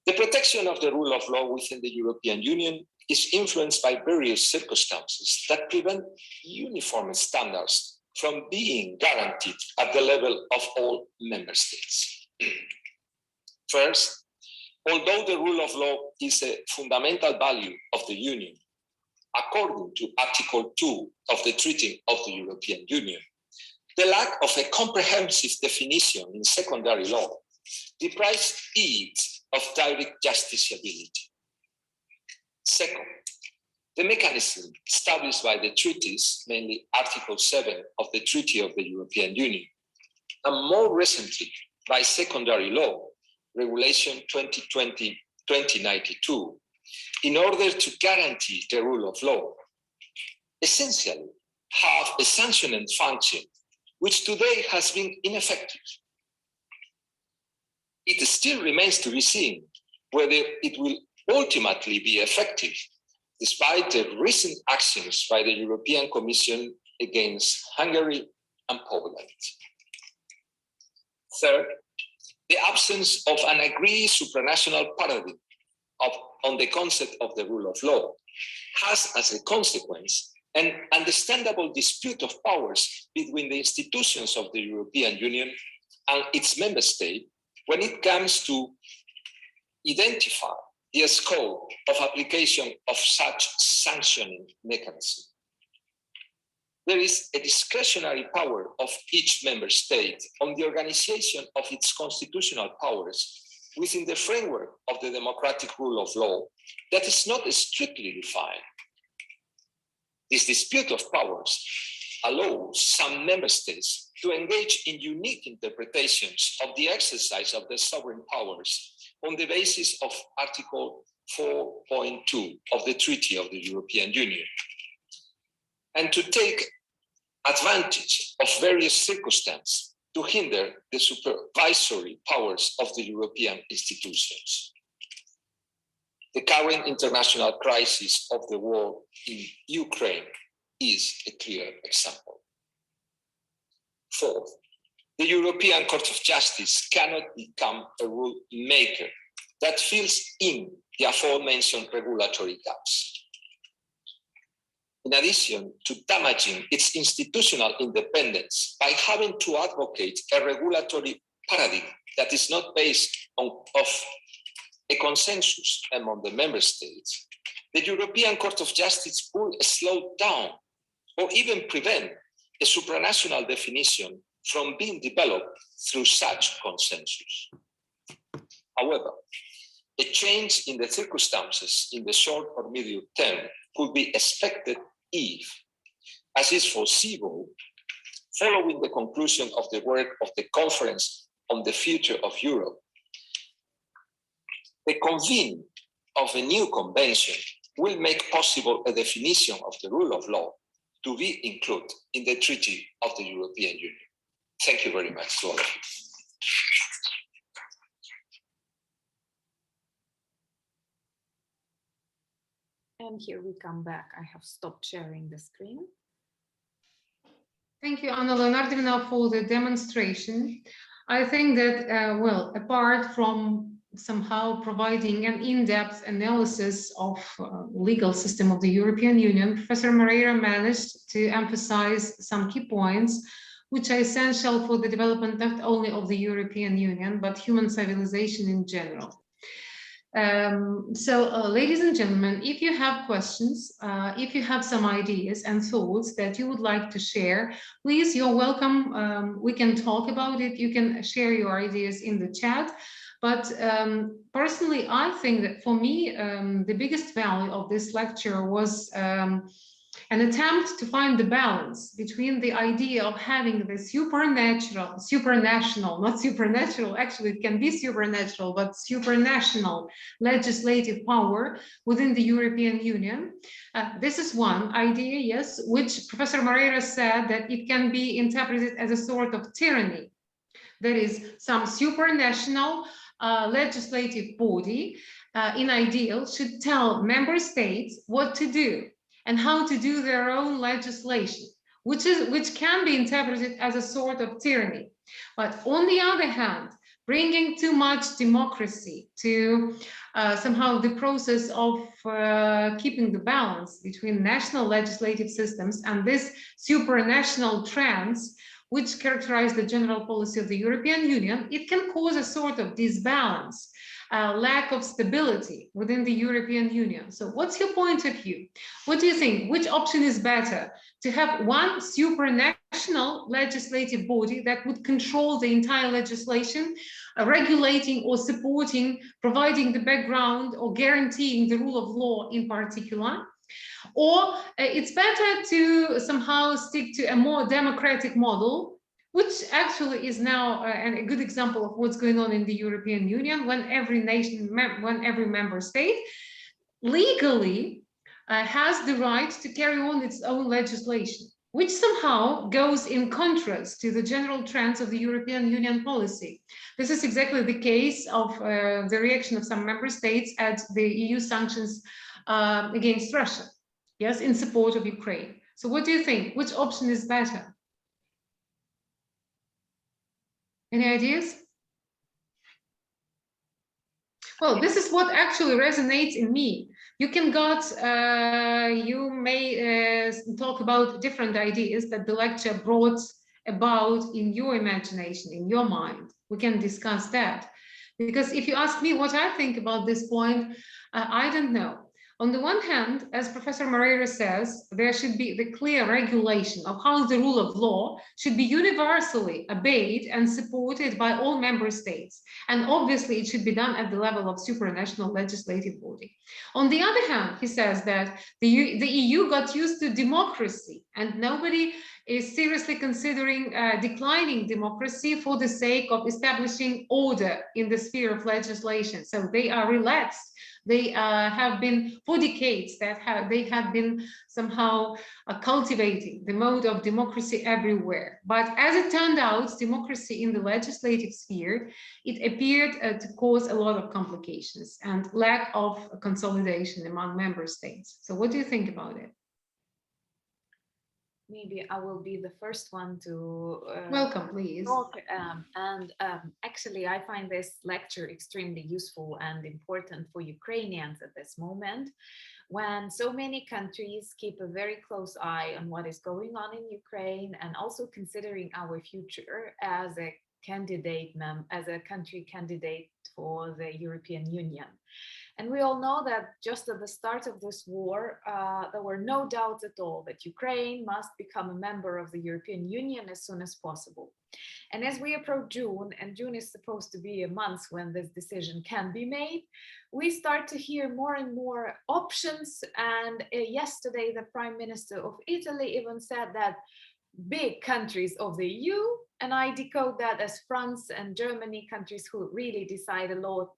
The protection of the rule of law within the European Union is influenced by various circumstances that prevent uniform standards from being guaranteed at the level of all member states. First, although the rule of law is a fundamental value of the Union, according to Article 2 of the Treaty of the European Union, the lack of a comprehensive definition in secondary law deprives it of direct justiciability. Second, the mechanism established by the treaties, mainly Article 7 of the Treaty of the European Union, and more recently by secondary law, Regulation 2020-2092, in order to guarantee the rule of law, essentially have a sanctioning function, which today has been ineffective. It still remains to be seen whether it will ultimately be effective, despite the recent actions by the European Commission against Hungary and Poland. Third, the absence of an agreed supranational paradigm on the concept of the rule of law has as a consequence an understandable dispute of powers between the institutions of the European Union and its member state when it comes to identify the scope of application of such sanctioning mechanism. There is a discretionary power of each member state on the organization of its constitutional powers within the framework of the democratic rule of law that is not strictly defined. This dispute of powers allows some member states to engage in unique interpretations of the exercise of their sovereign powers on the basis of Article 4.2 of the Treaty of the European Union, and to take advantage of various circumstances to hinder the supervisory powers of the European institutions. The current international crisis of the war in Ukraine is a clear example. Fourth, the European Court of Justice cannot become a rule maker that fills in the aforementioned regulatory gaps. In addition to damaging its institutional independence by having to advocate a regulatory paradigm that is not based on a consensus among the member states, the European Court of Justice will slow down or even prevent a supranational definition from being developed through such consensus. However, a change in the circumstances in the short or medium term could be expected if, as is foreseeable, following the conclusion of the work of the Conference on the Future of Europe, the convening of a new convention will make possible a definition of the rule of law to be included in the Treaty of the European Union. Thank you very much to all of you. And here we come back. I have stopped sharing the screen. Thank you, Anna Leonardovna, for the demonstration. I think that, well, apart from somehow providing an in-depth analysis of legal system of the European Union, Professor Moreira managed to emphasize some key points which are essential for the development not only of the European Union, but human civilization in general. Ladies and gentlemen, if you have questions, if you have some ideas and thoughts that you would like to share, please, you're welcome. We can talk about it. You can share your ideas in the chat. But personally, I think that for me, the biggest value of this lecture was an attempt to find the balance between the idea of having the supranational, not supernatural, actually it can be supernatural, but supranational legislative power within the European Union. This is one idea, yes, which Professor Moreira said that it can be interpreted as a sort of tyranny. There is some supranational legislative body in ideal should tell member states what to do and how to do their own legislation, which can be interpreted as a sort of tyranny. But on the other hand, bringing too much democracy to somehow the process of keeping the balance between national legislative systems and this supranational trends, which characterize the general policy of the European Union, it can cause a sort of disbalance lack of stability within the European Union. So what's your point of view? What do you think? Which option is better? To have one supranational legislative body that would control the entire legislation, regulating or supporting, providing the background or guaranteeing the rule of law in particular? Or it's better to somehow stick to a more democratic model, which actually is now a good example of what's going on in the European Union, when every nation, when every member state legally has the right to carry on its own legislation, which somehow goes in contrast to the general trends of the European Union policy. This is exactly the case of the reaction of some member states at the EU sanctions against Russia, yes, in support of Ukraine. So what do you think? Which option is better? Any ideas? Well, this is what actually resonates in me. You may talk about different ideas that the lecture brought about in your imagination, in your mind. We can discuss that. Because if you ask me what I think about this point, I don't know. On the one hand, as Professor Moreira says, there should be the clear regulation of how the rule of law should be universally obeyed and supported by all member states. And obviously, it should be done at the level of supranational legislative body. On the other hand, he says that the EU got used to democracy, and nobody is seriously considering declining democracy for the sake of establishing order in the sphere of legislation. So they are relaxed. They have been, for decades, they have been somehow cultivating the mode of democracy everywhere. But as it turned out, democracy in the legislative sphere, it appeared to cause a lot of complications and lack of consolidation among member states. So what do you think about it? Maybe I will be the first one to welcome, please. Talk. Actually, I find this lecture extremely useful and important for Ukrainians at this moment, when so many countries keep a very close eye on what is going on in Ukraine, and also considering our future as a country candidate for the European Union. And we all know that just at the start of this war, there were no doubts at all that Ukraine must become a member of the European Union as soon as possible. And as we approach June, and June is supposed to be a month when this decision can be made, we start to hear more and more options. And yesterday, the Prime Minister of Italy even said that big countries of the EU, and I decode that as France and Germany, countries who really decide a lot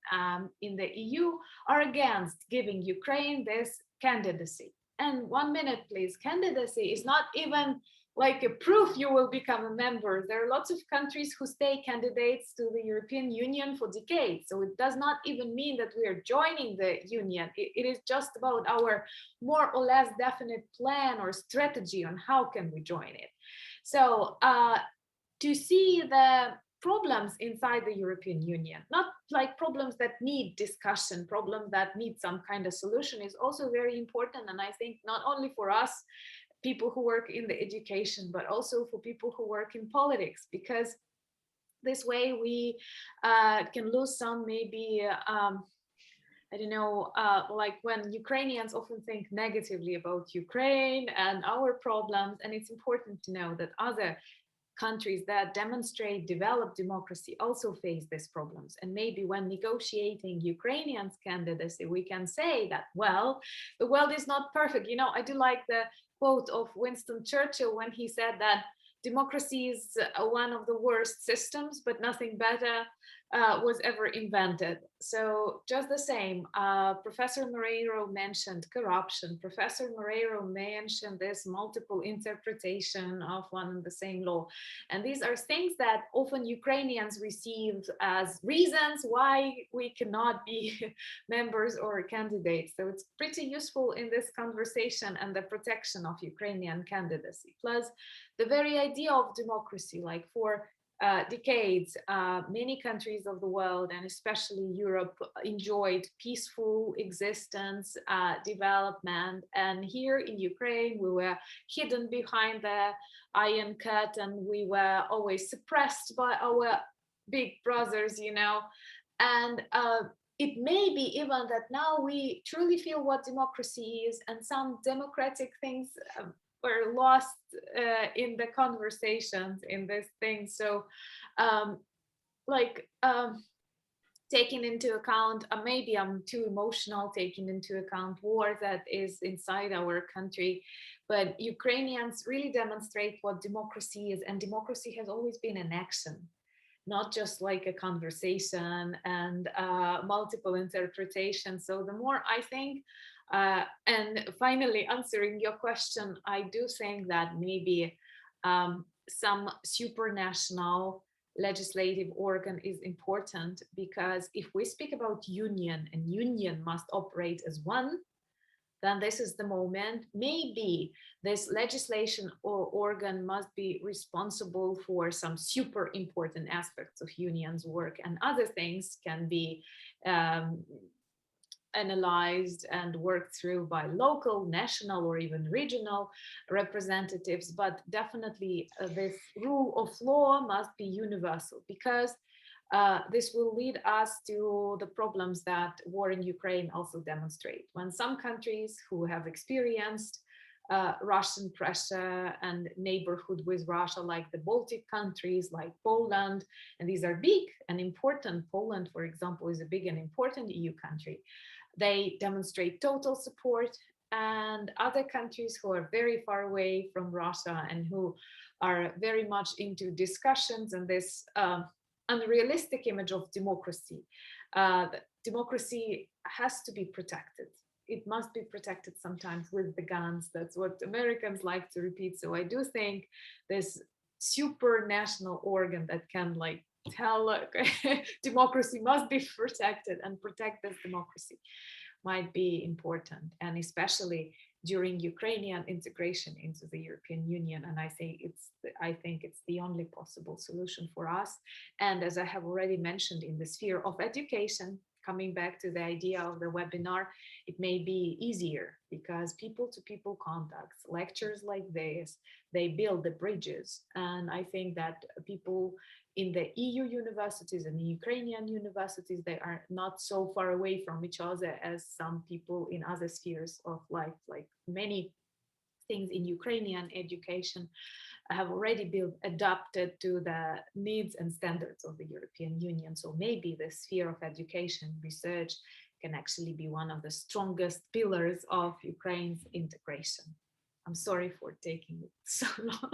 in the EU, are against giving Ukraine this candidacy. And 1 minute, please, candidacy is not even like a proof you will become a member. There are lots of countries who stay candidates to the European Union for decades. So it does not even mean that we are joining the Union. It is just about our more or less definite plan or strategy on how can we join it. So to see the problems inside the European Union, not like problems that need discussion, problems that need some kind of solution, is also very important. And I think not only for us, people who work in the education, but also for people who work in politics, because this way we can lose some maybe I don't know, like when Ukrainians often think negatively about Ukraine and our problems, and it's important to know that other countries that demonstrate developed democracy also face these problems. And maybe when negotiating Ukrainians' candidacy, we can say that, well, the world is not perfect. You know, I do like the quote of Winston Churchill when he said that democracy is one of the worst systems, but nothing better was ever invented. So just the same, Professor Moreira mentioned corruption. Professor Moreira mentioned this multiple interpretation of one and the same law. And these are things that often Ukrainians receive as reasons why we cannot be members or candidates. So it's pretty useful in this conversation and the protection of Ukrainian candidacy. Plus the very idea of democracy, like for decades, many countries of the world, and especially Europe, enjoyed peaceful existence, development. And here in Ukraine, we were hidden behind the Iron Curtain. We were always suppressed by our big brothers, you know. And it may be even that now we truly feel what democracy is, and some democratic things were lost in the conversations in this thing. So taking into account, maybe I'm too emotional, taking into account war that is inside our country, but Ukrainians really demonstrate what democracy is, and democracy has always been an action, not just like a conversation and multiple interpretations. So the more I think, and finally answering your question, I do think that maybe some supranational legislative organ is important, because if we speak about union and union must operate as one, then this is the moment. Maybe this legislation or organ must be responsible for some super important aspects of union's work, and other things can be analyzed and worked through by local, national, or even regional representatives. But definitely this rule of law must be universal, because this will lead us to the problems that war in Ukraine also demonstrate. When some countries who have experienced Russian pressure and neighborhood with Russia, like the Baltic countries, like Poland, and these are big and important. Poland, for example, is a big and important EU country. They demonstrate total support, and other countries who are very far away from Russia and who are very much into discussions and this unrealistic image of democracy. Democracy has to be protected. It must be protected sometimes with the guns. That's what Americans like to repeat. So I do think this supranational organ that can like tell democracy must be protected and protect this democracy might be important, and especially during Ukrainian integration into the European Union. And I think it's the only possible solution for us. And as I have already mentioned, in the sphere of education, coming back to the idea of the webinar, it may be easier because people-to-people contacts, lectures like this, they build the bridges. And I think that people in the EU universities and the Ukrainian universities, they are not so far away from each other as some people in other spheres of life, like many things in Ukrainian education have already been adapted to the needs and standards of the European Union. So maybe the sphere of education research can actually be one of the strongest pillars of Ukraine's integration. I'm sorry for taking it so long.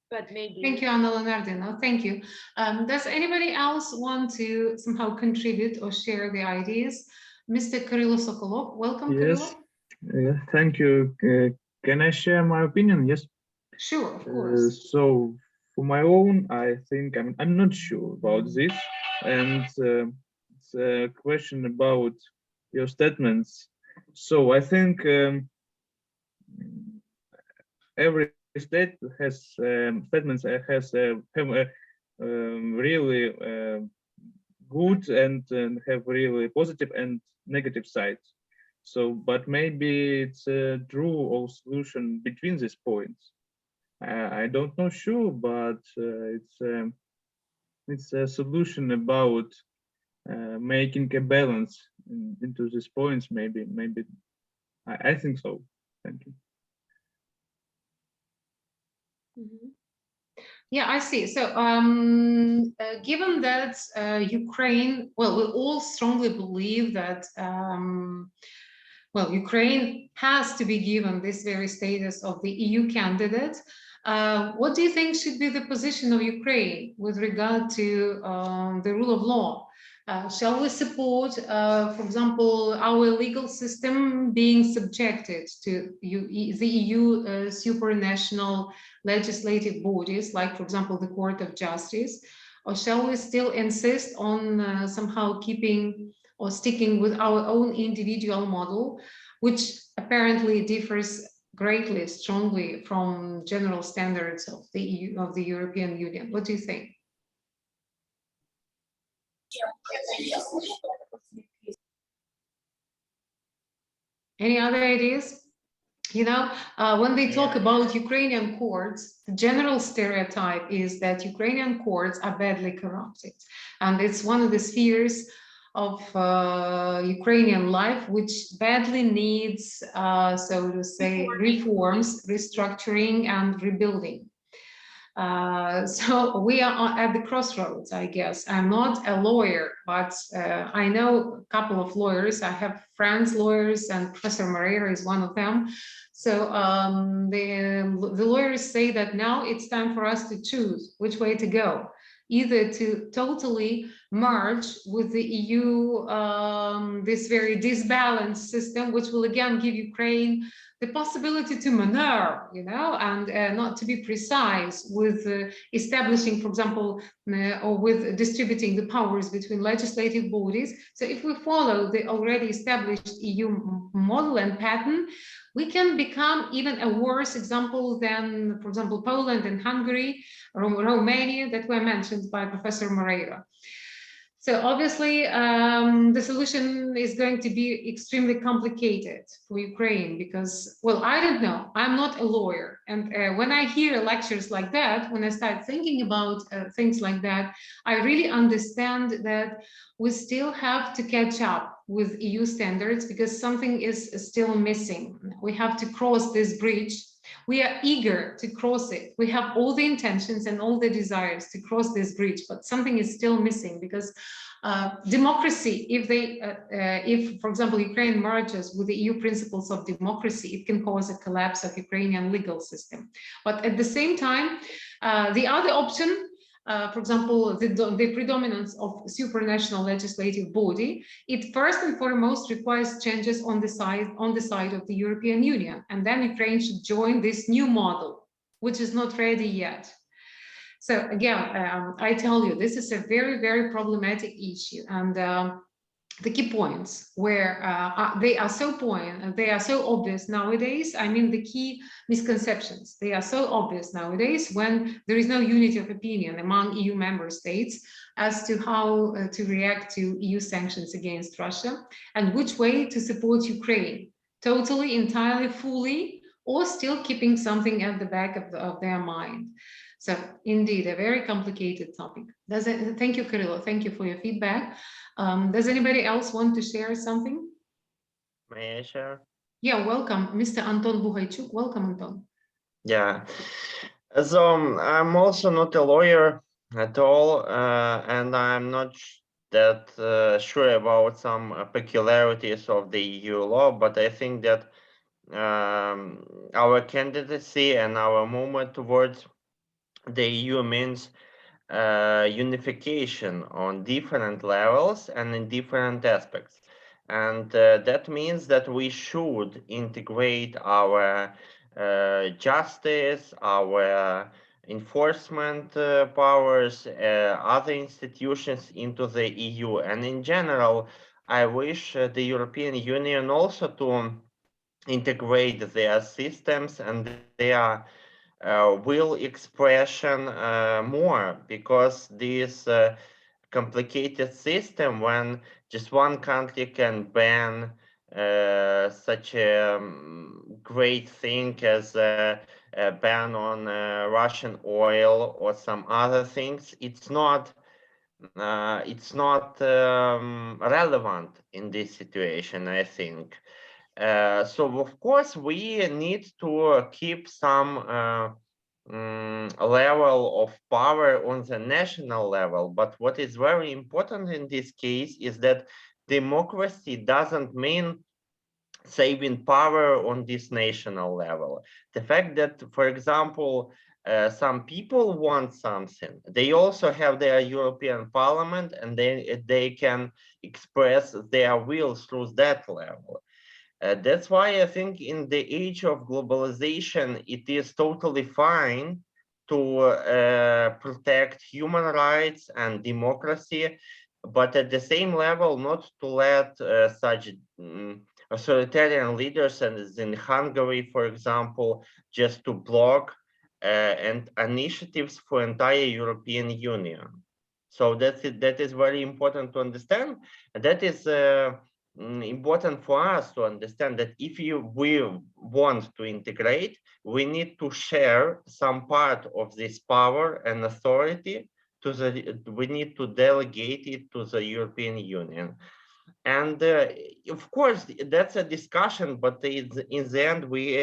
But maybe. Thank you, Anna Leonardina. Thank you. Does anybody else want to somehow contribute or share the ideas? Mr. Kyrylo Sokolov, welcome. Yes. Kyrylo. Thank you. Can I share my opinion? Yes. Sure, of course. So for my own, I think I'm not sure about this, and it's a question about your statements. So I think every state has statements have really good and have really positive and negative sides. So, but maybe it's a true solution between these points. I don't know sure, but it's a solution about making a balance into these points. Maybe I think so. Thank you. Mm-hmm. Yeah, I see. So given that Ukraine, well, we all strongly believe that, well, Ukraine has to be given this very status of the EU candidate. What do you think should be the position of Ukraine with regard to the rule of law? Shall we support, for example, our legal system being subjected to the EU supranational legislative bodies, like, for example, the Court of Justice? Or shall we still insist on somehow keeping or sticking with our own individual model, which apparently differs greatly, strongly from general standards of the EU, of the European Union? What do you think? Any other ideas? You know, when they talk about Ukrainian courts, the general stereotype is that Ukrainian courts are badly corrupted. And it's one of the spheres of Ukrainian life, which badly needs, so to say, reforms, restructuring, and rebuilding. So we are at the crossroads, I guess. I'm not a lawyer, but I know a couple of lawyers. I have friends, lawyers, and Professor Moreira is one of them. So the lawyers say that now it's time for us to choose which way to go. Either to totally merge with the EU, this very disbalanced system, which will again give Ukraine the possibility to maneuver, and not to be precise with establishing, for example, or with distributing the powers between legislative bodies. So if we follow the already established EU model and pattern, we can become even a worse example than, for example, Poland and Hungary, Romania, that were mentioned by Professor Moreira. So obviously, the solution is going to be extremely complicated for Ukraine because, well, I don't know. I'm not a lawyer. And when I hear lectures like that, when I start thinking about things like that, I really understand that we still have to catch up with EU standards because something is still missing. We have to cross this bridge. We are eager to cross it. We have all the intentions and all the desires to cross this bridge, but something is still missing because democracy, if, for example, Ukraine merges with the EU principles of democracy, it can cause a collapse of Ukrainian legal system. But at the same time, the other option, for example, the predominance of supranational legislative body, it first and foremost requires changes on the side of the European Union, and then Ukraine should join this new model, which is not ready yet. So again, I tell you, this is a very, very problematic issue, and the key points where they are so obvious nowadays. I mean, the key misconceptions, they are so obvious nowadays when there is no unity of opinion among EU member states as to how to react to EU sanctions against Russia and which way to support Ukraine, totally, entirely, fully, or still keeping something at the back of their mind. So indeed, a very complicated topic. Thank you, Kyrylo. Thank you for your feedback. Does anybody else want to share something? May I share? Yeah, welcome, Mr. Anton Buhaychuk. Welcome, Anton. Yeah, so I'm also not a lawyer at all, and I'm not that sure about some peculiarities of the EU law, but I think that our candidacy and our movement towards the EU means unification on different levels and in different aspects. And that means that we should integrate our justice, our enforcement powers, other institutions into the EU. And in general, I wish the European Union also to integrate their systems and their will expression more, because this complicated system, when just one country can ban such a great thing as a ban on Russian oil or some other things, it's not relevant in this situation, I think. So of course we need to keep some level of power on the national level, but what is very important in this case is that democracy doesn't mean saving power on this national level. The fact that, for example, some people want something, they also have their European Parliament, and they can express their will through that level. That's why I think in the age of globalization, it is totally fine to protect human rights and democracy, but at the same level, not to let such authoritarian leaders, and in Hungary, for example, just to block and initiatives for entire European Union. So that is very important to understand. And that is important for us to understand that if we want to integrate, we need to share some part of this power and authority to the, we need to delegate it to the European Union. And of course, that's a discussion, but in the end, we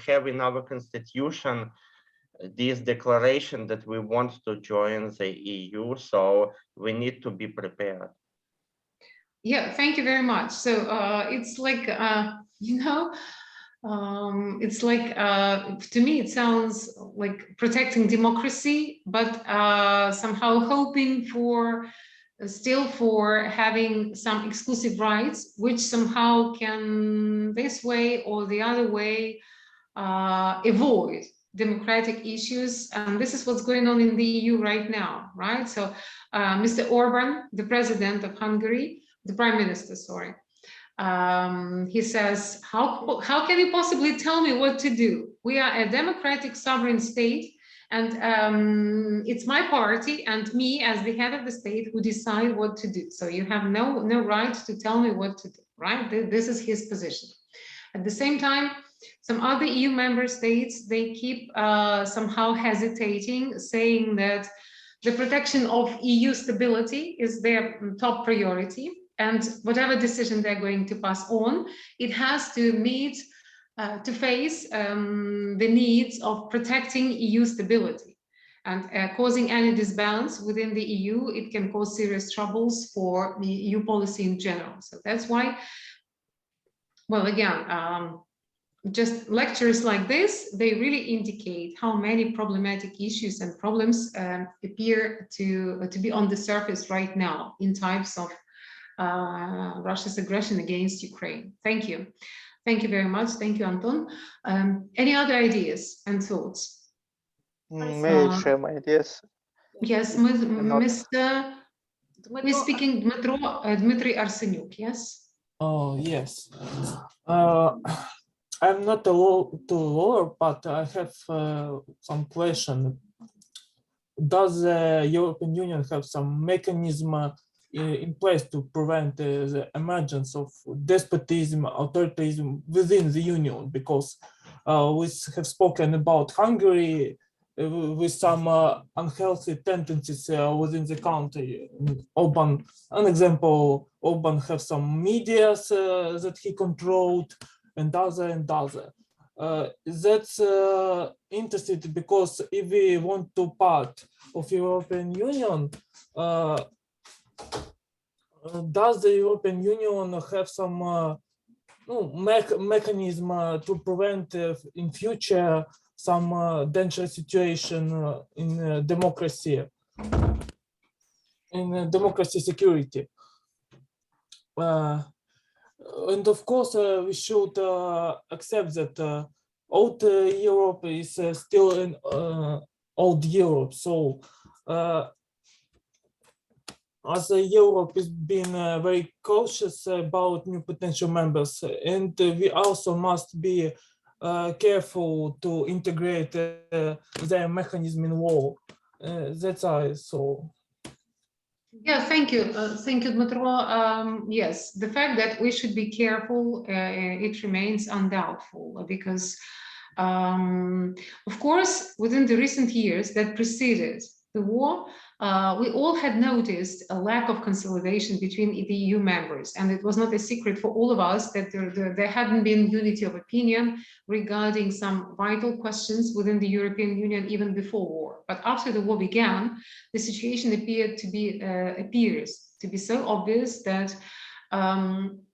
have in our constitution this declaration that we want to join the EU, so we need to be prepared. Yeah, thank you very much. So it's like, you know, it's like, to me, it sounds like protecting democracy, but somehow hoping for still for having some exclusive rights, which somehow can this way or the other way avoid democratic issues. And this is what's going on in the EU right now, right? So Mr. Orban, the president of Hungary, the prime minister, sorry, he says, how can you possibly tell me what to do? We are a democratic sovereign state, and it's my party and me as the head of the state who decide what to do. So you have no right to tell me what to do, right? This is his position. At the same time, some other EU member states, they keep somehow hesitating, saying that the protection of EU stability is their top priority. And whatever decision they're going to pass on, it has to meet, to face the needs of protecting EU stability. And causing any disbalance within the EU, it can cause serious troubles for the EU policy in general. So that's why, well, again, just lectures like this, they really indicate how many problematic issues and problems appear to be on the surface right now in types of Russia's aggression against Ukraine. Thank you. Thank you very much. Thank you, Anton. Any other ideas and thoughts? May I share my ideas? Yes, Mr. Who is speaking? Dmitry Arsenyuk, yes? Oh, yes. I'm not a lawyer, but I have some question. Does the European Union have some mechanism in place to prevent the emergence of despotism, authoritarianism within the Union? Because we have spoken about Hungary with some unhealthy tendencies within the country. Orban, an example, Orban have some medias that he controlled, and other. That's interesting, because if we want to part of European Union, does the European Union have some mechanism to prevent in future some dangerous situation in democracy, security? And of course, we should accept that old Europe is still in old Europe. So as Europe is being very cautious about new potential members, and we also must be careful to integrate their mechanism in law. That's all. So. Yeah, thank you, Dmitro. Yes, the fact that we should be careful, it remains undoubtful, because, of course, within the recent years that preceded the war, we all had noticed a lack of consolidation between the EU members, and it was not a secret for all of us that there hadn't been unity of opinion regarding some vital questions within the European Union even before war. But after the war began, the situation appears to be so obvious that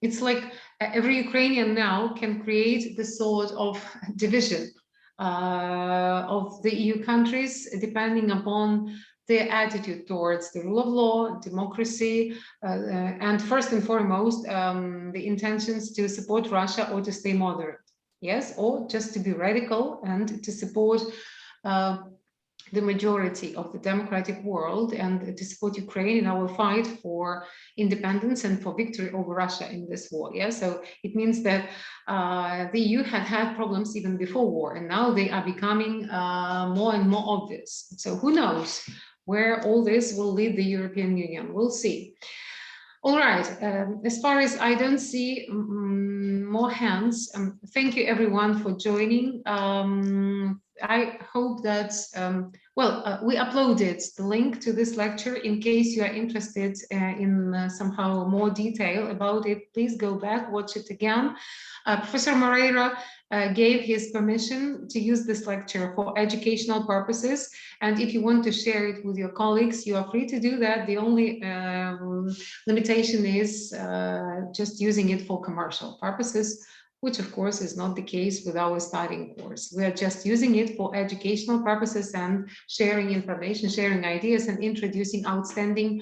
it's like every Ukrainian now can create the sort of division of the EU countries depending upon their attitude towards the rule of law, democracy, and first and foremost, the intentions to support Russia or to stay moderate, yes, or just to be radical and to support the majority of the democratic world and to support Ukraine in our fight for independence and for victory over Russia in this war. Yeah, so it means that the EU had problems even before war, and now they are becoming more and more obvious. So who knows where all this will lead the European Union? We'll see. All right, as far as I don't see more hands, thank you everyone for joining. I hope that Well, we uploaded the link to this lecture. In case you are interested in somehow more detail about it, please go back, watch it again. Professor Moreira gave his permission to use this lecture for educational purposes. And if you want to share it with your colleagues, you are free to do that. The only limitation is just using it for commercial purposes, which of course is not the case with our starting course. We are just using it for educational purposes and sharing information, sharing ideas, and introducing outstanding